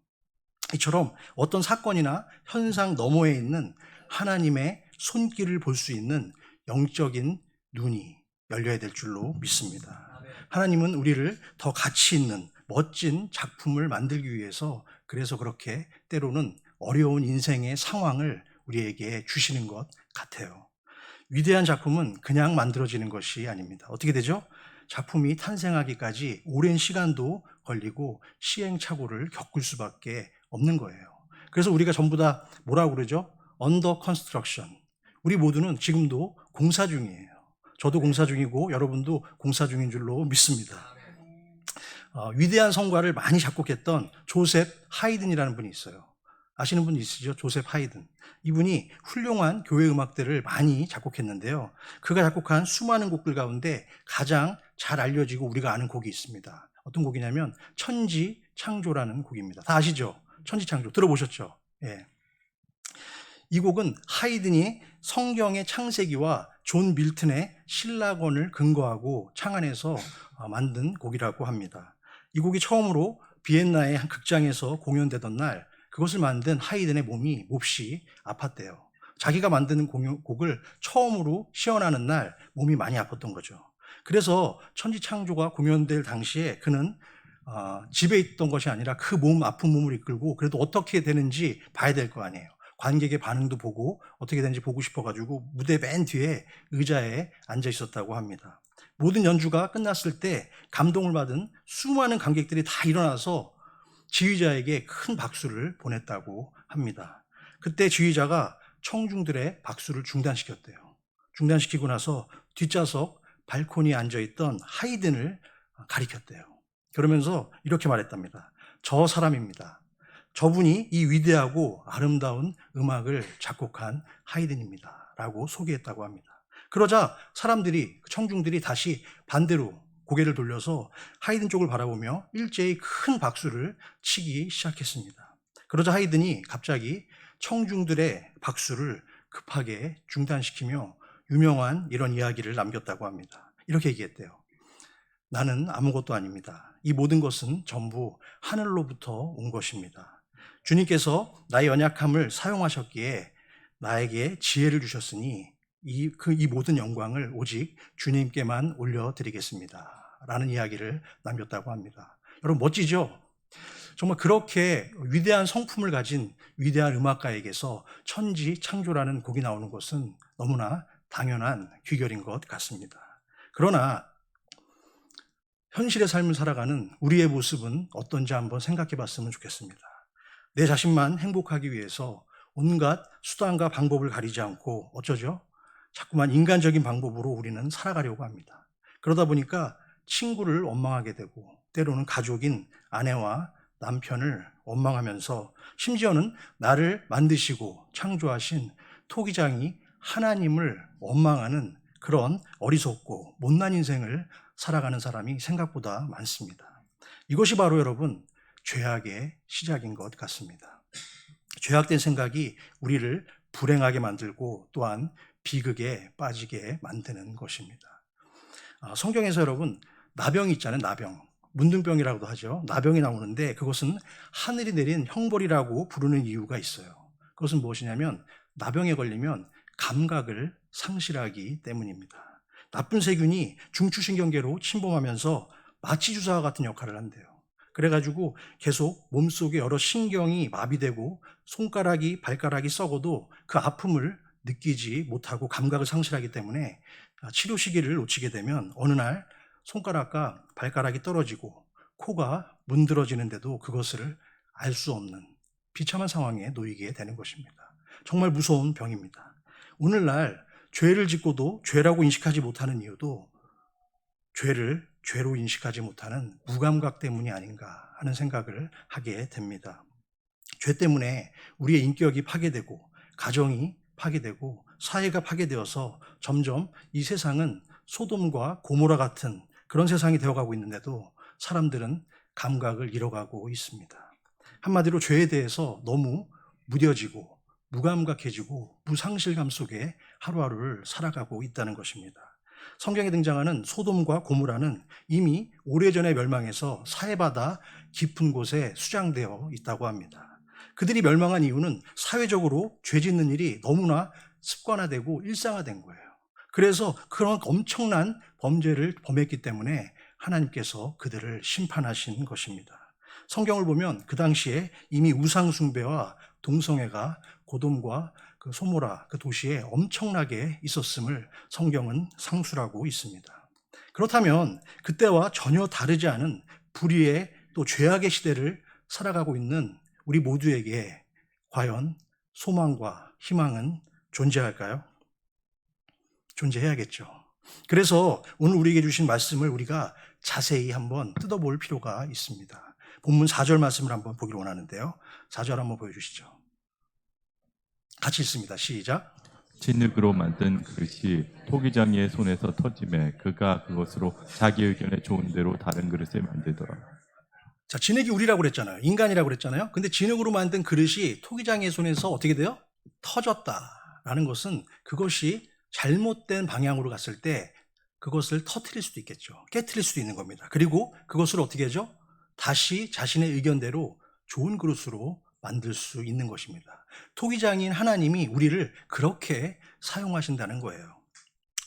이처럼 어떤 사건이나 현상 너머에 있는 하나님의 손길을 볼 수 있는 영적인 눈이 열려야 될 줄로 믿습니다. 하나님은 우리를 더 가치 있는 멋진 작품을 만들기 위해서 그래서 그렇게 때로는 어려운 인생의 상황을 우리에게 주시는 것 같아요. 위대한 작품은 그냥 만들어지는 것이 아닙니다. 어떻게 되죠? 작품이 탄생하기까지 오랜 시간도 걸리고 시행착오를 겪을 수밖에 없는 거예요. 그래서 우리가 전부 다 뭐라고 그러죠? Under construction. 우리 모두는 지금도 공사 중이에요. 저도 공사 중이고 여러분도 공사 중인 줄로 믿습니다. 위대한 성과를 많이 작곡했던 조셉 하이든이라는 분이 있어요. 아시는 분 있으시죠? 조셉 하이든. 이분이 훌륭한 교회 음악들을 많이 작곡했는데요. 그가 작곡한 수많은 곡들 가운데 가장 잘 알려지고 우리가 아는 곡이 있습니다. 어떤 곡이냐면 천지창조라는 곡입니다. 다 아시죠? 천지창조 들어보셨죠? 예. 이 곡은 하이든이 성경의 창세기와 존 밀턴의 신라권을 근거하고 창안해서 만든 곡이라고 합니다. 이 곡이 처음으로 비엔나의 한 극장에서 공연되던 날 그것을 만든 하이든의 몸이 몹시 아팠대요. 자기가 만드는 곡을 처음으로 시연하는 날 몸이 많이 아팠던 거죠. 그래서 천지창조가 공연될 당시에 그는 집에 있던 것이 아니라 그 아픈 몸을 이끌고 그래도 어떻게 되는지 봐야 될 거 아니에요. 관객의 반응도 보고 어떻게 되는지 보고 싶어가지고 무대 맨 뒤에 의자에 앉아 있었다고 합니다. 모든 연주가 끝났을 때 감동을 받은 수많은 관객들이 다 일어나서 지휘자에게 큰 박수를 보냈다고 합니다. 그때 지휘자가 청중들의 박수를 중단시켰대요. 중단시키고 나서 뒷좌석 발코니에 앉아있던 하이든을 가리켰대요. 그러면서 이렇게 말했답니다. 저 사람입니다. 저분이 이 위대하고 아름다운 음악을 작곡한 하이든입니다. 라고 소개했다고 합니다. 그러자 청중들이 다시 반대로 고개를 돌려서 하이든 쪽을 바라보며 일제히 큰 박수를 치기 시작했습니다. 그러자 하이든이 갑자기 청중들의 박수를 급하게 중단시키며 유명한 이런 이야기를 남겼다고 합니다. 이렇게 얘기했대요. 나는 아무것도 아닙니다. 이 모든 것은 전부 하늘로부터 온 것입니다. 주님께서 나의 연약함을 사용하셨기에 나에게 지혜를 주셨으니 이 모든 영광을 오직 주님께만 올려드리겠습니다. 라는 이야기를 남겼다고 합니다. 여러분 멋지죠? 정말 그렇게 위대한 성품을 가진 위대한 음악가에게서 천지창조라는 곡이 나오는 것은 너무나 당연한 귀결인 것 같습니다. 그러나 현실의 삶을 살아가는 우리의 모습은 어떤지 한번 생각해 봤으면 좋겠습니다. 내 자신만 행복하기 위해서 온갖 수단과 방법을 가리지 않고 어쩌죠? 자꾸만 인간적인 방법으로 우리는 살아가려고 합니다. 그러다 보니까 친구를 원망하게 되고 때로는 가족인 아내와 남편을 원망하면서 심지어는 나를 만드시고 창조하신 토기장이 하나님을 원망하는 그런 어리석고 못난 인생을 살아가는 사람이 생각보다 많습니다. 이것이 바로 여러분 죄악의 시작인 것 같습니다. 죄악된 생각이 우리를 불행하게 만들고 또한 비극에 빠지게 만드는 것입니다. 성경에서 여러분 나병이 있잖아요. 나병. 문둥병이라고도 하죠. 나병이 나오는데 그것은 하늘이 내린 형벌이라고 부르는 이유가 있어요. 그것은 무엇이냐면 나병에 걸리면 감각을 상실하기 때문입니다. 나쁜 세균이 중추신경계로 침범하면서 마취주사와 같은 역할을 한대요. 그래가지고 계속 몸속에 여러 신경이 마비되고 손가락이 발가락이 썩어도 그 아픔을 느끼지 못하고 감각을 상실하기 때문에 치료 시기를 놓치게 되면 어느 날 손가락과 발가락이 떨어지고 코가 문드러지는데도 그것을 알 수 없는 비참한 상황에 놓이게 되는 것입니다. 정말 무서운 병입니다. 오늘날 죄를 짓고도 죄라고 인식하지 못하는 이유도 죄를 죄로 인식하지 못하는 무감각 때문이 아닌가 하는 생각을 하게 됩니다. 죄 때문에 우리의 인격이 파괴되고 가정이 파괴되고 사회가 파괴되어서 점점 이 세상은 소돔과 고모라 같은 그런 세상이 되어가고 있는데도 사람들은 감각을 잃어가고 있습니다. 한마디로 죄에 대해서 너무 무뎌지고 무감각해지고 무상실감 속에 하루하루를 살아가고 있다는 것입니다. 성경에 등장하는 소돔과 고모라는 이미 오래전에 멸망해서 사해바다 깊은 곳에 수장되어 있다고 합니다. 그들이 멸망한 이유는 사회적으로 죄 짓는 일이 너무나 습관화되고 일상화된 거예요. 그래서 그런 엄청난 범죄를 범했기 때문에 하나님께서 그들을 심판하신 것입니다. 성경을 보면 그 당시에 이미 우상숭배와 동성애가 고돔과 그 소모라 그 도시에 엄청나게 있었음을 성경은 상술하고 있습니다. 그렇다면 그때와 전혀 다르지 않은 불의의 또 죄악의 시대를 살아가고 있는 우리 모두에게 과연 소망과 희망은 존재할까요? 존재해야겠죠. 그래서 오늘 우리에게 주신 말씀을 우리가 자세히 한번 뜯어볼 필요가 있습니다. 본문 4절 말씀을 한번 보기를 원하는데요. 4절 한번 보여주시죠. 같이 읽습니다. 시작. 진흙으로 만든 그릇이 토기장이의 손에서 터짐에 그가 그것으로 자기 의견에 좋은 대로 다른 그릇을 만들더라. 자, 진흙이 우리라고 그랬잖아요. 인간이라고 그랬잖아요. 근데 진흙으로 만든 그릇이 토기장이의 손에서 어떻게 돼요? 터졌다라는 것은 그것이 잘못된 방향으로 갔을 때 그것을 터트릴 수도 있겠죠. 깨트릴 수도 있는 겁니다. 그리고 그것을 어떻게 하죠? 다시 자신의 의견대로 좋은 그릇으로 만들 수 있는 것입니다. 토기장인 하나님이 우리를 그렇게 사용하신다는 거예요.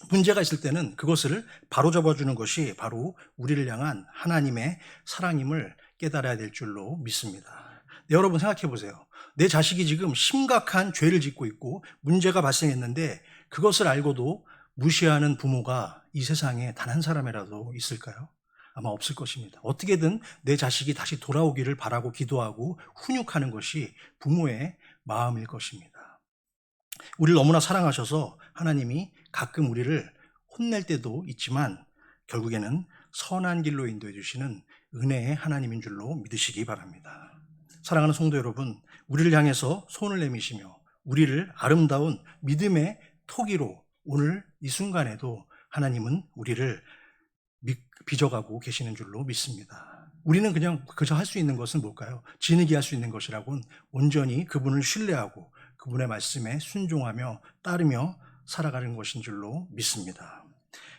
문제가 있을 때는 그것을 바로잡아주는 것이 바로 우리를 향한 하나님의 사랑임을 깨달아야 될 줄로 믿습니다. 네, 여러분 생각해 보세요. 내 자식이 지금 심각한 죄를 짓고 있고 문제가 발생했는데 그것을 알고도 무시하는 부모가 이 세상에 단 한 사람이라도 있을까요? 아마 없을 것입니다. 어떻게든 내 자식이 다시 돌아오기를 바라고 기도하고 훈육하는 것이 부모의 마음일 것입니다. 우리를 너무나 사랑하셔서 하나님이 가끔 우리를 혼낼 때도 있지만 결국에는 선한 길로 인도해 주시는 은혜의 하나님인 줄로 믿으시기 바랍니다. 사랑하는 성도 여러분, 우리를 향해서 손을 내미시며 우리를 아름다운 믿음의 토기로 오늘 이 순간에도 하나님은 우리를 빚어가고 계시는 줄로 믿습니다. 우리는 그냥 그저 할 수 있는 것은 뭘까요? 지니기 할 수 있는 것이라고는 온전히 그분을 신뢰하고 그분의 말씀에 순종하며 따르며 살아가는 것인 줄로 믿습니다.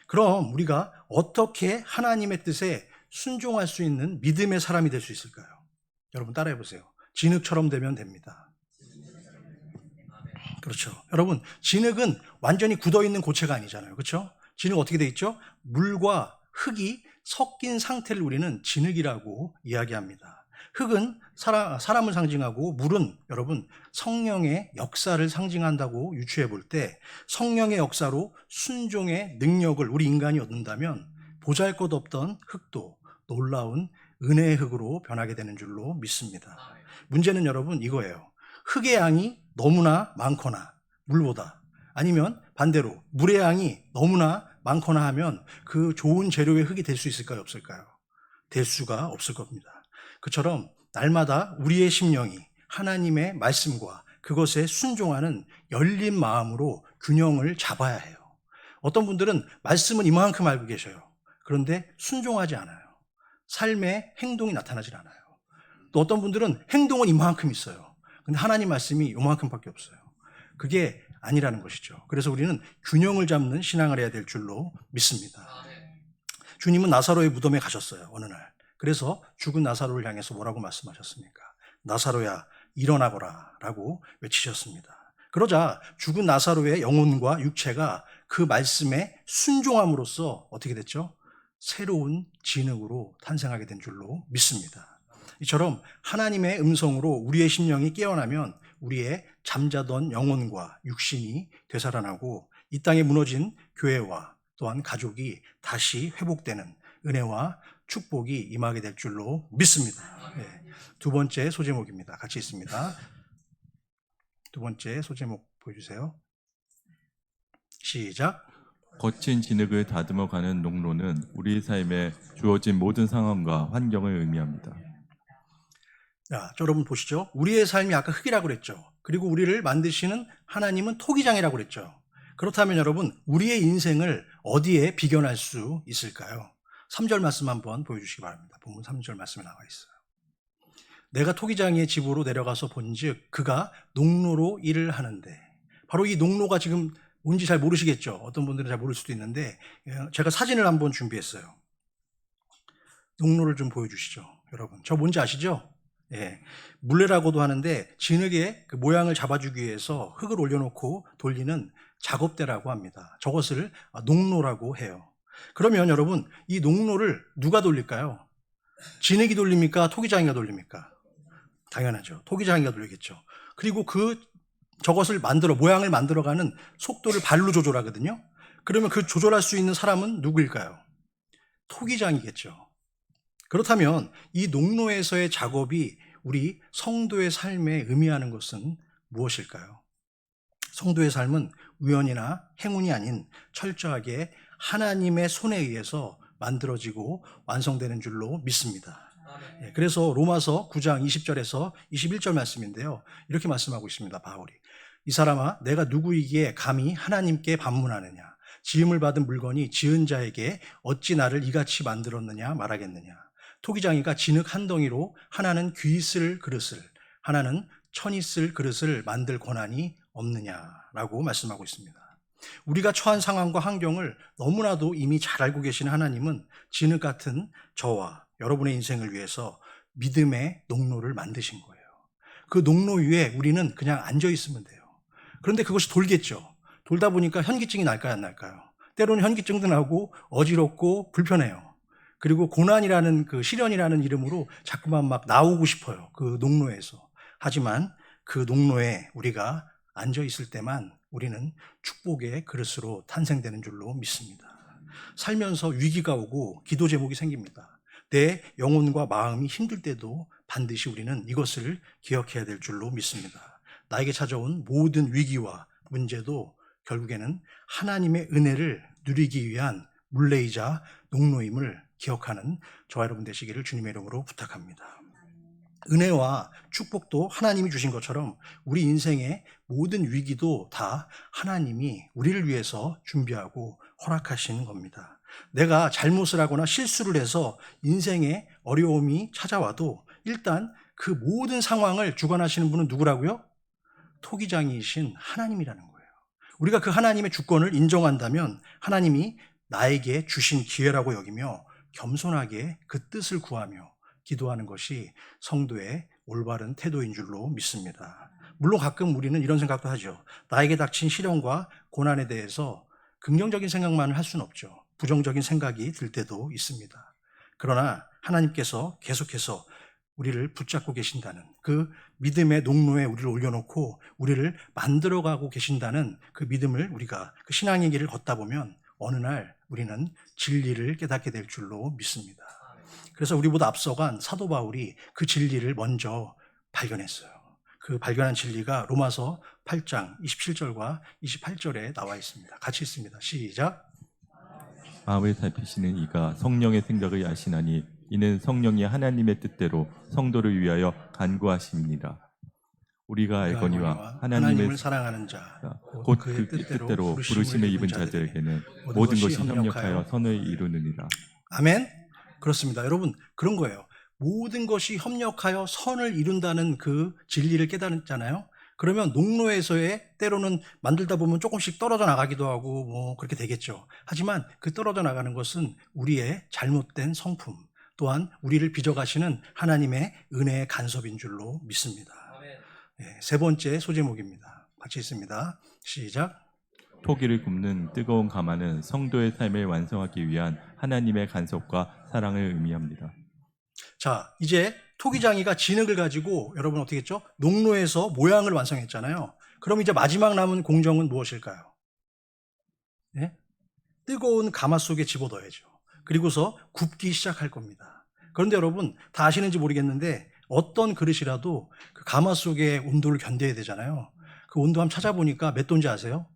그럼 우리가 어떻게 하나님의 뜻에 순종할 수 있는 믿음의 사람이 될 수 있을까요? 여러분 따라해 보세요. 진흙처럼 되면 됩니다. 그렇죠. 여러분, 진흙은 완전히 굳어있는 고체가 아니잖아요. 그렇죠? 진흙 어떻게 돼 있죠? 물과 흙이 섞인 상태를 우리는 진흙이라고 이야기합니다. 흙은 사람을 상징하고 물은 여러분 성령의 역사를 상징한다고 유추해 볼 때 성령의 역사로 순종의 능력을 우리 인간이 얻는다면 보잘것없던 흙도 놀라운 은혜의 흙으로 변하게 되는 줄로 믿습니다. 문제는 여러분 이거예요. 흙의 양이 너무나 많거나 물보다 아니면 반대로 물의 양이 너무나 많거나 하면 그 좋은 재료의 흙이 될 수 있을까요? 없을까요? 될 수가 없을 겁니다. 그처럼 날마다 우리의 심령이 하나님의 말씀과 그것에 순종하는 열린 마음으로 균형을 잡아야 해요. 어떤 분들은 말씀은 이만큼 알고 계셔요. 그런데 순종하지 않아요. 삶의 행동이 나타나질 않아요. 또 어떤 분들은 행동은 이만큼 있어요. 근데 하나님 말씀이 이만큼밖에 없어요. 그게 아니라는 것이죠. 그래서 우리는 균형을 잡는 신앙을 해야 될 줄로 믿습니다. 주님은 나사로의 무덤에 가셨어요. 어느 날. 그래서 죽은 나사로를 향해서 뭐라고 말씀하셨습니까? 나사로야 일어나거라 라고 외치셨습니다. 그러자 죽은 나사로의 영혼과 육체가 그 말씀에 순종함으로써 어떻게 됐죠? 새로운 진흙으로 탄생하게 된 줄로 믿습니다. 이처럼 하나님의 음성으로 우리의 심령이 깨어나면 우리의 잠자던 영혼과 육신이 되살아나고 이 땅에 무너진 교회와 또한 가족이 다시 회복되는 은혜와 축복이 임하게 될 줄로 믿습니다. 네. 두 번째 소제목입니다. 같이 있습니다. 두 번째 소제목 보여주세요. 시작. 거친 진흙을 다듬어가는 농로는 우리 삶에 주어진 모든 상황과 환경을 의미합니다. 자, 여러분 보시죠. 우리의 삶이 아까 흙이라고 그랬죠. 그리고 우리를 만드시는 하나님은 토기장이라고 그랬죠. 그렇다면 여러분, 우리의 인생을 어디에 비견할 수 있을까요? 3절 말씀 한번 보여주시기 바랍니다. 본문 3절 말씀에 나와 있어요. 내가 토기장의 집으로 내려가서 본즉 그가 농로로 일을 하는데, 바로 이 농로가 지금 뭔지 잘 모르시겠죠. 어떤 분들은 잘 모를 수도 있는데 제가 사진을 한번 준비했어요. 농로를 좀 보여주시죠. 여러분, 저 뭔지 아시죠? 예, 물레라고도 하는데 진흙의 그 모양을 잡아주기 위해서 흙을 올려놓고 돌리는 작업대라고 합니다. 저것을 농로라고 해요. 그러면 여러분, 이 농로를 누가 돌릴까요? 진흙이 돌립니까? 토기장이가 돌립니까? 당연하죠. 토기장이가 돌리겠죠. 그리고 저것을 모양을 만들어가는 속도를 발로 조절하거든요. 그러면 그 조절할 수 있는 사람은 누구일까요? 토기장이겠죠. 그렇다면 이 농로에서의 작업이 우리 성도의 삶에 의미하는 것은 무엇일까요? 성도의 삶은 우연이나 행운이 아닌 철저하게 하나님의 손에 의해서 만들어지고 완성되는 줄로 믿습니다. 그래서 로마서 9장 20절에서 21절 말씀인데요. 이렇게 말씀하고 있습니다. 바울이. 이 사람아, 내가 누구이기에 감히 하나님께 반문하느냐? 지음을 받은 물건이 지은 자에게 어찌 나를 이같이 만들었느냐 말하겠느냐? 토기장이가 진흙 한 덩이로 하나는 귀 쓸 그릇을, 하나는 천이 쓸 그릇을 만들 권한이 없느냐라고 말씀하고 있습니다. 우리가 처한 상황과 환경을 너무나도 이미 잘 알고 계시는 하나님은 진흙 같은 저와 여러분의 인생을 위해서 믿음의 농로를 만드신 거예요. 그 농로 위에 우리는 그냥 앉아 있으면 돼요. 그런데 그것이 돌겠죠. 돌다 보니까 현기증이 날까요, 안 날까요? 때로는 현기증도 나고 어지럽고 불편해요. 그리고 고난이라는 그 시련이라는 이름으로 자꾸만 막 나오고 싶어요. 그 농로에서. 하지만 그 농로에 우리가 앉아 있을 때만 우리는 축복의 그릇으로 탄생되는 줄로 믿습니다. 살면서 위기가 오고 기도 제목이 생깁니다. 내 영혼과 마음이 힘들 때도 반드시 우리는 이것을 기억해야 될 줄로 믿습니다. 나에게 찾아온 모든 위기와 문제도 결국에는 하나님의 은혜를 누리기 위한 물레이자 농로임을 기억하는 저와 여러분 되시기를 주님의 이름으로 부탁합니다. 은혜와 축복도 하나님이 주신 것처럼 우리 인생의 모든 위기도 다 하나님이 우리를 위해서 준비하고 허락하신 겁니다. 내가 잘못을 하거나 실수를 해서 인생에 어려움이 찾아와도 일단 그 모든 상황을 주관하시는 분은 누구라고요? 토기장이신 하나님이라는 거예요. 우리가 그 하나님의 주권을 인정한다면 하나님이 나에게 주신 기회라고 여기며 겸손하게 그 뜻을 구하며 기도하는 것이 성도의 올바른 태도인 줄로 믿습니다. 물론 가끔 우리는 이런 생각도 하죠. 나에게 닥친 시련과 고난에 대해서 긍정적인 생각만 할 수는 없죠. 부정적인 생각이 들 때도 있습니다. 그러나 하나님께서 계속해서 우리를 붙잡고 계신다는 그 믿음의 농로에 우리를 올려놓고 우리를 만들어가고 계신다는 그 믿음을 우리가 그 신앙의 길을 걷다 보면 어느 날 우리는 진리를 깨닫게 될 줄로 믿습니다. 그래서 우리보다 앞서간 사도 바울이 그 진리를 먼저 발견했어요. 그 발견한 진리가 로마서 8장 27절과 28절에 나와 있습니다. 같이 읽습니다. 시작. 마음을 살피시는 이가 성령의 생각을 아시나니 이는 성령이 하나님의 뜻대로 성도를 위하여 간구하심이니라. 우리가 알거니와 하나님을 사랑하는 자 곧 그 뜻대로 부르심을 입은 자들에게는 모든 것이 협력하여 선을 이루느니라. 아멘. 그렇습니다. 여러분, 그런 거예요. 모든 것이 협력하여 선을 이룬다는 그 진리를 깨달았잖아요. 그러면 농로에서의 때로는 만들다 보면 조금씩 떨어져 나가기도 하고 뭐 그렇게 되겠죠. 하지만 그 떨어져 나가는 것은 우리의 잘못된 성품, 또한 우리를 빚어가시는 하나님의 은혜의 간섭인 줄로 믿습니다. 네, 세 번째 소제목입니다. 같이 있습니다. 시작. 토기를 굽는 뜨거운 가마는 성도의 삶을 완성하기 위한 하나님의 간섭과 사랑을 의미합니다. 자, 이제 토기장이가 진흙을 가지고 여러분 어떻게 했죠? 농로에서 모양을 완성했잖아요. 그럼 이제 마지막 남은 공정은 무엇일까요? 네? 뜨거운 가마 속에 집어넣어야죠. 그리고서 굽기 시작할 겁니다. 그런데 여러분 다 아시는지 모르겠는데 어떤 그릇이라도 그 가마 속의 온도를 견뎌야 되잖아요. 그 온도 한번 찾아보니까 몇 도인지 아세요?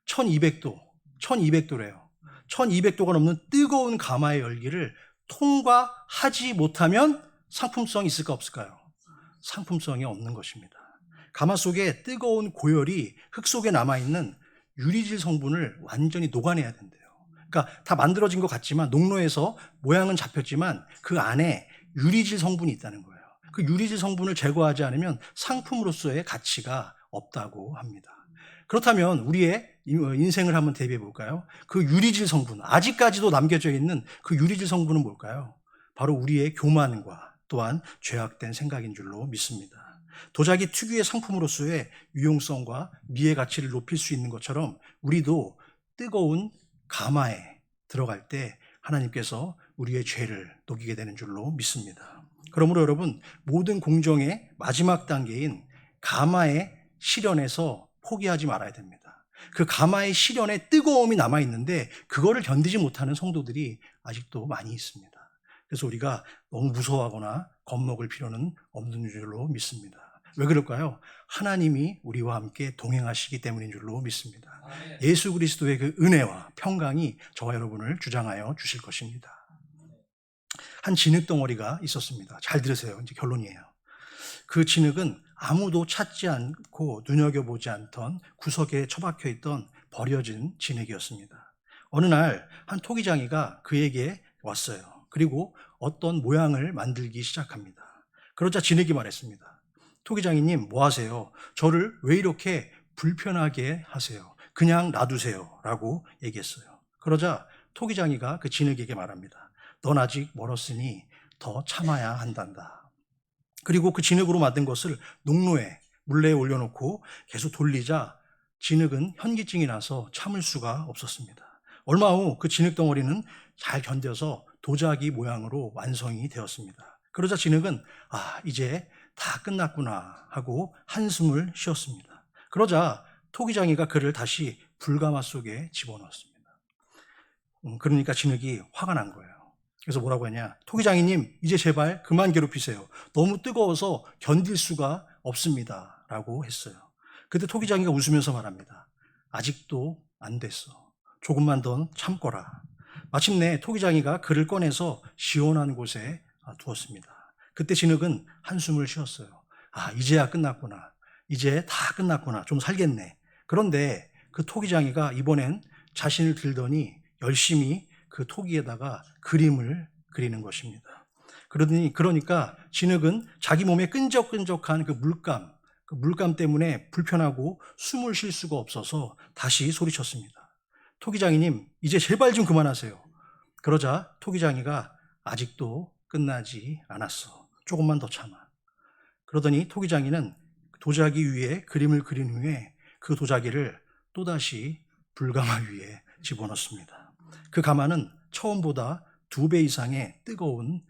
1200도, 1200도래요. 1200도가 넘는 뜨거운 가마의 열기를 통과하지 못하면 상품성이 있을까 없을까요? 상품성이 없는 것입니다. 가마 속에 뜨거운 고열이 흙 속에 남아있는 유리질 성분을 완전히 녹아내야 된대요. 그러니까 다 만들어진 것 같지만 농로에서 모양은 잡혔지만 그 안에 유리질 성분이 있다는 거예요. 그 유리질 성분을 제거하지 않으면 상품으로서의 가치가 없다고 합니다. 그렇다면 우리의 인생을 한번 대비해 볼까요? 그 유리질 성분, 아직까지도 남겨져 있는 그 유리질 성분은 뭘까요? 바로 우리의 교만과 또한 죄악된 생각인 줄로 믿습니다. 도자기 특유의 상품으로서의 유용성과 미의 가치를 높일 수 있는 것처럼 우리도 뜨거운 가마에 들어갈 때 하나님께서 우리의 죄를 녹이게 되는 줄로 믿습니다. 그러므로 여러분, 모든 공정의 마지막 단계인 가마의 시련에서 포기하지 말아야 됩니다. 그 가마의 시련에 뜨거움이 남아있는데 그거를 견디지 못하는 성도들이 아직도 많이 있습니다. 그래서 우리가 너무 무서워하거나 겁먹을 필요는 없는 줄로 믿습니다. 왜 그럴까요? 하나님이 우리와 함께 동행하시기 때문인 줄로 믿습니다. 예수 그리스도의 그 은혜와 평강이 저와 여러분을 주장하여 주실 것입니다. 한 진흙 덩어리가 있었습니다. 잘 들으세요. 이제 결론이에요. 그 진흙은 아무도 찾지 않고 눈여겨보지 않던 구석에 처박혀 있던 버려진 진흙이었습니다. 어느 날 한 토기장이가 그에게 왔어요. 그리고 어떤 모양을 만들기 시작합니다. 그러자 진흙이 말했습니다. 토기장이님, 뭐 하세요? 저를 왜 이렇게 불편하게 하세요. 그냥 놔두세요. 라고 얘기했어요. 그러자 토기장이가 그 진흙에게 말합니다. 넌 아직 멀었으니 더 참아야 한단다. 그리고 그 진흙으로 만든 것을 농로에 물레에 올려놓고 계속 돌리자 진흙은 현기증이 나서 참을 수가 없었습니다. 얼마 후 그 진흙 덩어리는 잘 견뎌서 도자기 모양으로 완성이 되었습니다. 그러자 진흙은 이제 다 끝났구나 하고 한숨을 쉬었습니다. 그러자 토기장이가 그를 다시 불가마 속에 집어넣었습니다. 그러니까 진흙이 화가 난 거예요. 그래서 뭐라고 하냐? 토기장이님, 이제 제발 그만 괴롭히세요. 너무 뜨거워서 견딜 수가 없습니다. 라고 했어요. 그때 토기장이가 웃으면서 말합니다. 아직도 안 됐어. 조금만 더 참거라. 마침내 토기장이가 그를 꺼내서 시원한 곳에 두었습니다. 그때 진흙은 한숨을 쉬었어요. 이제야 끝났구나. 이제 다 끝났구나. 좀 살겠네. 그런데 그 토기장이가 이번엔 자신을 들더니 열심히 그 토기에다가 그림을 그리는 것입니다. 그러니까 진흙은 자기 몸에 끈적끈적한 그 물감 때문에 불편하고 숨을 쉴 수가 없어서 다시 소리쳤습니다. 토기장이님, 이제 제발 좀 그만하세요. 그러자 토기장이가 아직도 끝나지 않았어. 조금만 더 참아. 그러더니 토기장이는 도자기 위에 그림을 그린 후에 그 도자기를 또다시 불가마 위에 집어넣습니다. 그 가마는 처음보다 2배 이상의 뜨거운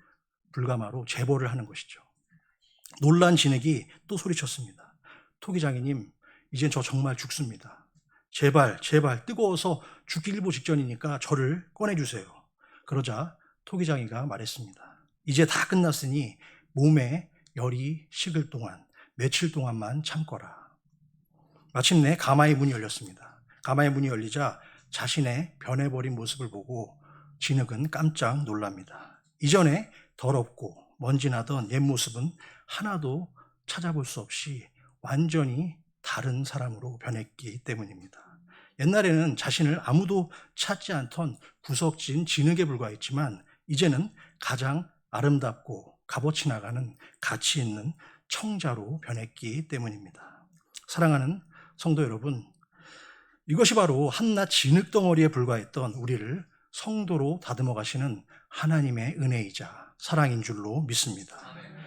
불가마로 제보를 하는 것이죠. 놀란 진흙이 또 소리쳤습니다. 토기장이님, 이젠 저 정말 죽습니다. 제발 뜨거워서 죽기 일보 직전이니까 저를 꺼내주세요. 그러자 토기장이가 말했습니다. 이제 다 끝났으니 몸에 열이 식을 동안 며칠 동안만 참거라. 마침내 가마의 문이 열렸습니다. 가마의 문이 열리자 자신의 변해버린 모습을 보고 진흙은 깜짝 놀랍니다. 이전에 더럽고 먼지나던 옛 모습은 하나도 찾아볼 수 없이 완전히 다른 사람으로 변했기 때문입니다. 옛날에는 자신을 아무도 찾지 않던 구석진 진흙에 불과했지만 이제는 가장 아름답고 값어치 나가는 가치 있는 청자로 변했기 때문입니다. 사랑하는 성도 여러분, 이것이 바로 한낱 진흙 덩어리에 불과했던 우리를 성도로 다듬어 가시는 하나님의 은혜이자 사랑인 줄로 믿습니다.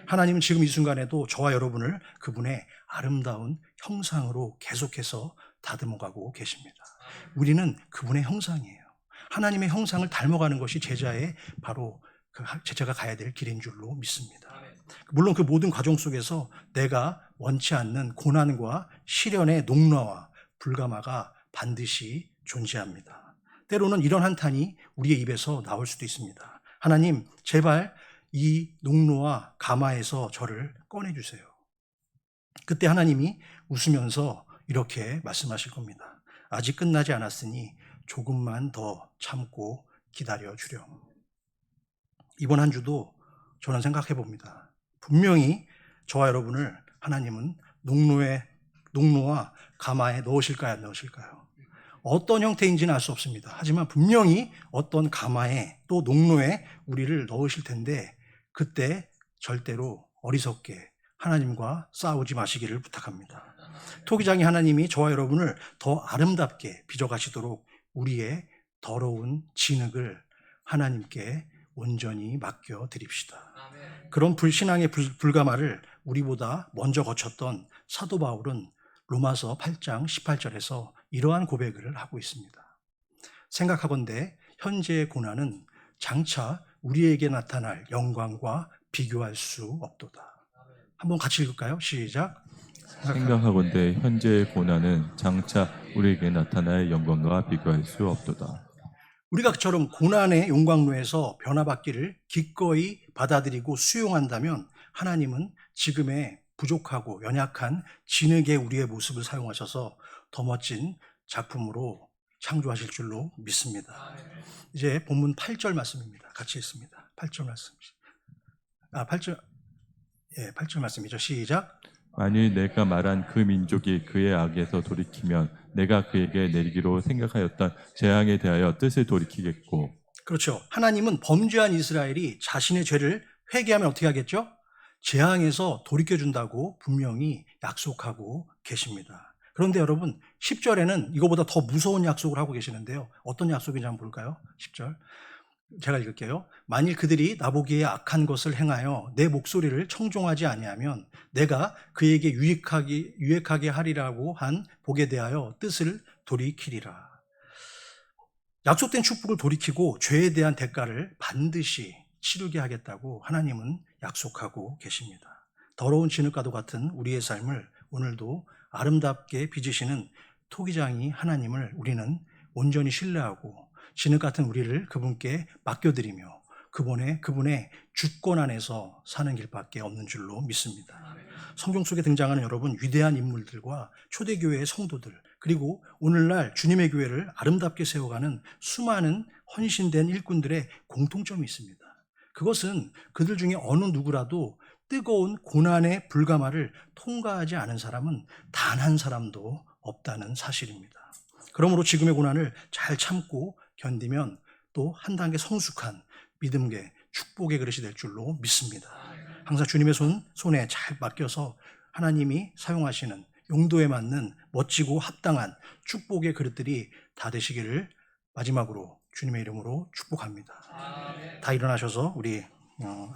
하나님은 지금 이 순간에도 저와 여러분을 그분의 아름다운 형상으로 계속해서 다듬어가고 계십니다. 우리는 그분의 형상이에요. 하나님의 형상을 닮아가는 것이 제자의 바로 제자가 가야 될 길인 줄로 믿습니다. 물론 그 모든 과정 속에서 내가 원치 않는 고난과 시련의 농로와 불가마가 반드시 존재합니다. 때로는 이런 한탄이 우리의 입에서 나올 수도 있습니다. 하나님, 제발 이 농로와 가마에서 저를 꺼내주세요. 그때 하나님이 웃으면서 이렇게 말씀하실 겁니다. 아직 끝나지 않았으니 조금만 더 참고 기다려 주렴. 이번 한 주도 저는 생각해 봅니다. 분명히 저와 여러분을 하나님은 농로와 가마에 넣으실까요? 안 넣으실까요? 어떤 형태인지는 알 수 없습니다. 하지만 분명히 어떤 가마에 또 농로에 우리를 넣으실 텐데 그때 절대로 어리석게 하나님과 싸우지 마시기를 부탁합니다. 토기장이 하나님이 저와 여러분을 더 아름답게 빚어가시도록 우리의 더러운 진흙을 하나님께 온전히 맡겨 드립시다. 그런 불신앙의 불가마를 우리보다 먼저 거쳤던 사도 바울은 로마서 8장 18절에서 이러한 고백을 하고 있습니다. 생각하건대 현재의 고난은 장차 우리에게 나타날 영광과 비교할 수 없도다. 한번 같이 읽을까요? 시작. 생각하건대 현재의 고난은 장차 우리에게 나타날 영광과 비교할 수 없도다. 우리가 그처럼 고난의 용광로에서 변화받기를 기꺼이 받아들이고 수용한다면 하나님은 지금의 부족하고 연약한 진흙의 우리의 모습을 사용하셔서 더 멋진 작품으로 창조하실 줄로 믿습니다. 이제 본문 8절 말씀입니다. 같이 읽습니다. 8절 말씀. 8절 말씀이죠. 시작. 만일 내가 말한 그 민족이 그의 악에서 돌이키면 내가 그에게 내리기로 생각하였던 재앙에 대하여 뜻을 돌이키겠고. 그렇죠. 하나님은 범죄한 이스라엘이 자신의 죄를 회개하면 어떻게 하겠죠? 재앙에서 돌이켜준다고 분명히 약속하고 계십니다. 그런데 여러분 10절에는 이거보다 더 무서운 약속을 하고 계시는데요. 어떤 약속인지 한번 볼까요? 10절 제가 읽을게요. 만일 그들이 나보기에 악한 것을 행하여 내 목소리를 청종하지 아니하면 내가 그에게 유익하게 하리라고 한 복에 대하여 뜻을 돌이키리라. 약속된 축복을 돌이키고 죄에 대한 대가를 반드시 치르게 하겠다고 하나님은 약속하고 계십니다. 더러운 진흙과도 같은 우리의 삶을 오늘도 아름답게 빚으시는 토기장이 하나님을 우리는 온전히 신뢰하고 진흙 같은 우리를 그분께 맡겨드리며 그분의 주권 안에서 사는 길밖에 없는 줄로 믿습니다. 성경 속에 등장하는 여러분 위대한 인물들과 초대교회의 성도들 그리고 오늘날 주님의 교회를 아름답게 세워가는 수많은 헌신된 일꾼들의 공통점이 있습니다. 그것은 그들 중에 어느 누구라도 뜨거운 고난의 불가마를 통과하지 않은 사람은 단 한 사람도 없다는 사실입니다. 그러므로 지금의 고난을 잘 참고 견디면 또 한 단계 성숙한 믿음의 축복의 그릇이 될 줄로 믿습니다. 항상 주님의 손에 잘 맡겨서 하나님이 사용하시는 용도에 맞는 멋지고 합당한 축복의 그릇들이 다 되시기를 마지막으로 주님의 이름으로 축복합니다. 다 일어나셔서 우리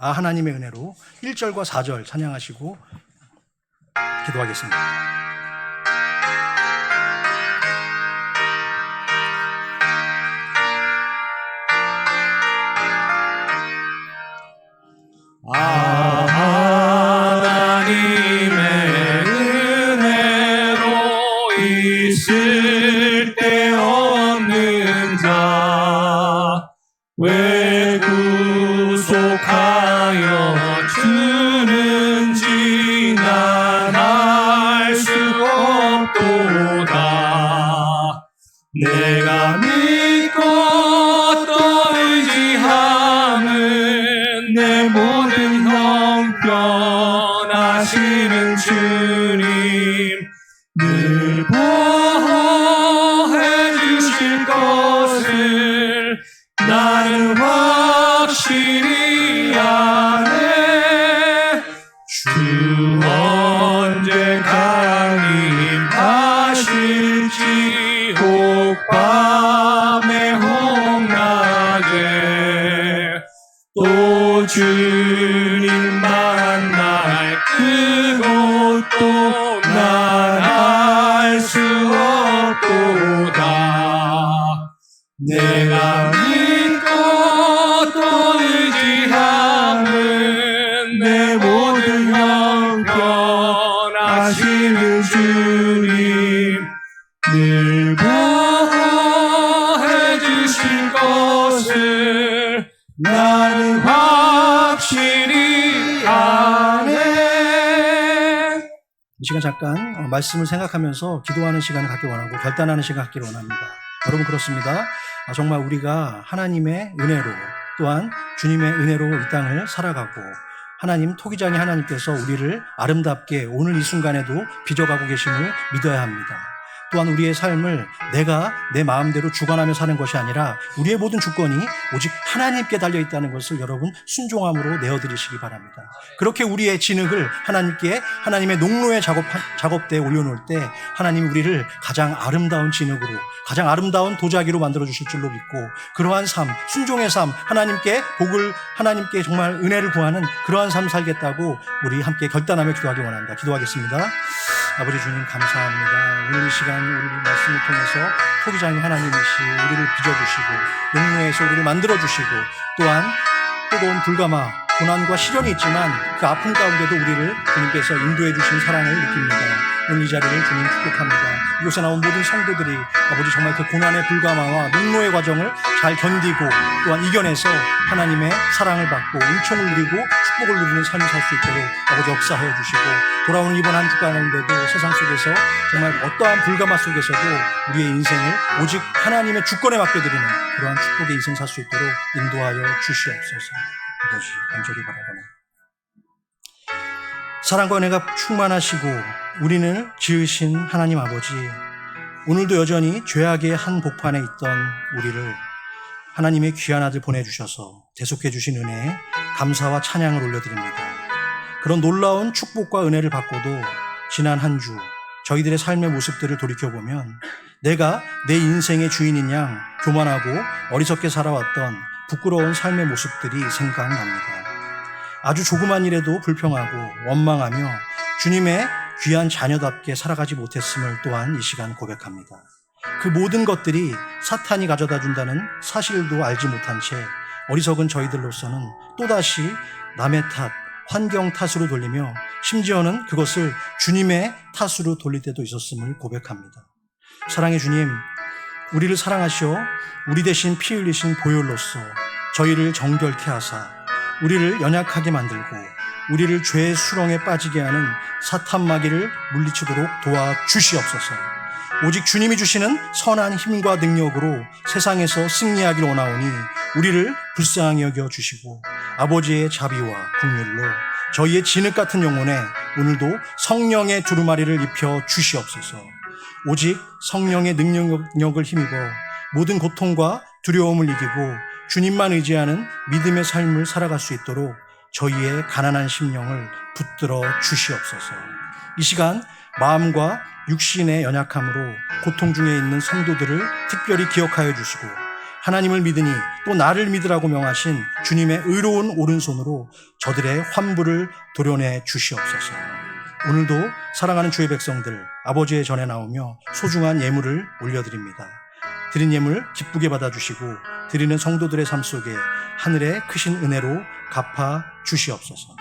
하나님의 은혜로 1절과 4절 찬양하시고 기도하겠습니다. 하나님의 은혜로 있을 데 없는 자 왜 구속하여 주는지 난 알 수 없도다. 내가 믿고 또 의지함은 내 모든 형편하시는 주님 늘 보호해 주실 것을 나는 확실히 아네. 주 언제 강림하실지 혹 밤에 혹 낮에 또 주님 만날 그곳도 난 알 수 없도다. 내가 믿고 또 의지함은 내 모든 형편하시는 주님 늘 보호해 주실 것을 나는 확실히 아네. 이 시간 잠깐 말씀을 생각하면서 기도하는 시간을 갖기 원하고 결단하는 시간을 갖기를 원합니다. 여러분 그렇습니다. 정말 우리가 하나님의 은혜로 또한 주님의 은혜로 이 땅을 살아가고 하나님 토기장이 하나님께서 우리를 아름답게 오늘 이 순간에도 빚어가고 계심을 믿어야 합니다. 또한 우리의 삶을 내가 내 마음대로 주관하며 사는 것이 아니라 우리의 모든 주권이 오직 하나님께 달려있다는 것을 여러분 순종함으로 내어드리시기 바랍니다. 그렇게 우리의 진흙을 하나님께 하나님의 농로의 작업대에 올려놓을 때 하나님이 우리를 가장 아름다운 진흙으로 가장 아름다운 도자기로 만들어주실 줄로 믿고 그러한 삶, 순종의 삶, 하나님께 복을 하나님께 정말 은혜를 구하는 그러한 삶 살겠다고 우리 함께 결단하며 기도하기 원합니다. 기도하겠습니다. 아버지 주님 감사합니다. 오늘 이 시간 우리 말씀을 통해서 토기장이 하나님이시 우리를 빚어주시고 용로에서 우리를 만들어주시고 또한 뜨거운 불가마 고난과 시련이 있지만 그 아픔 가운데도 우리를 주님께서 인도해 주신 사랑을 느낍니다. 오늘 이 자리를 주님 축복합니다. 이곳에 나온 모든 성도들이 아버지 정말 그 고난의 불가마와 농로의 과정을 잘 견디고 또한 이겨내서 하나님의 사랑을 받고 은총을 누리고 축복을 누리는 삶을 살 수 있도록 아버지 역사하여 주시고 돌아오는 이번 한 주 가운데도 세상 속에서 정말 어떠한 불가마 속에서도 우리의 인생을 오직 하나님의 주권에 맡겨드리는 그러한 축복의 인생 살 수 있도록 인도하여 주시옵소서. 아버지 간절히 바라보는 사랑과 은혜가 충만하시고 우리를 지으신 하나님 아버지, 오늘도 여전히 죄악의 한 복판에 있던 우리를 하나님의 귀한 아들 보내주셔서 대속해 주신 은혜에 감사와 찬양을 올려드립니다. 그런 놀라운 축복과 은혜를 받고도 지난 한 주 저희들의 삶의 모습들을 돌이켜보면 내가 내 인생의 주인인 양 교만하고 어리석게 살아왔던 부끄러운 삶의 모습들이 생각납니다. 아주 조그만 일에도 불평하고 원망하며 주님의 귀한 자녀답게 살아가지 못했음을 또한 이 시간 고백합니다. 그 모든 것들이 사탄이 가져다 준다는 사실도 알지 못한 채 어리석은 저희들로서는 또다시 남의 탓, 환경 탓으로 돌리며 심지어는 그것을 주님의 탓으로 돌릴 때도 있었음을 고백합니다. 사랑의 주님, 우리를 사랑하시어 우리 대신 피 흘리신 보혈로서 저희를 정결케 하사 우리를 연약하게 만들고 우리를 죄의 수렁에 빠지게 하는 사탄 마귀를 물리치도록 도와주시옵소서. 오직 주님이 주시는 선한 힘과 능력으로 세상에서 승리하기를 원하오니 우리를 불쌍히 여겨주시고 아버지의 자비와 긍휼로 저희의 진흙 같은 영혼에 오늘도 성령의 두루마리를 입혀 주시옵소서. 오직 성령의 능력을 힘입어 모든 고통과 두려움을 이기고 주님만 의지하는 믿음의 삶을 살아갈 수 있도록 저희의 가난한 심령을 붙들어 주시옵소서. 이 시간 마음과 육신의 연약함으로 고통 중에 있는 성도들을 특별히 기억하여 주시고 하나님을 믿으니 또 나를 믿으라고 명하신 주님의 의로운 오른손으로 저들의 환부를 도려내 주시옵소서. 오늘도 사랑하는 주의 백성들 아버지의 전에 나오며 소중한 예물을 올려드립니다. 드린 예물 기쁘게 받아주시고 드리는 성도들의 삶 속에 하늘의 크신 은혜로 갚아 주시옵소서.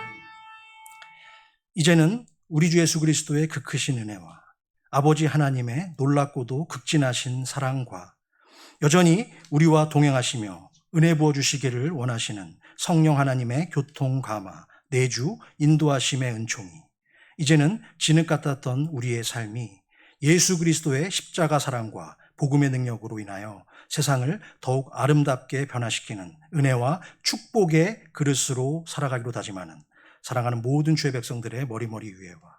이제는 우리 주 예수 그리스도의 그 크신 은혜와 아버지 하나님의 놀랍고도 극진하신 사랑과 여전히 우리와 동행하시며 은혜 부어주시기를 원하시는 성령 하나님의 교통 감화, 내주, 인도하심의 은총이 이제는 진흙 같았던 우리의 삶이 예수 그리스도의 십자가 사랑과 복음의 능력으로 인하여 세상을 더욱 아름답게 변화시키는 은혜와 축복의 그릇으로 살아가기로 다짐하는 사랑하는 모든 주의 백성들의 머리머리 위에와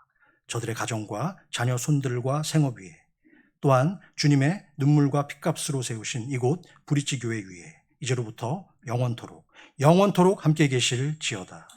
저들의 가정과 자녀 손들과 생업 위에 또한 주님의 눈물과 핏값으로 세우신 이곳 브릿지 교회 위에 이제로부터 영원토록 함께 계실지어다.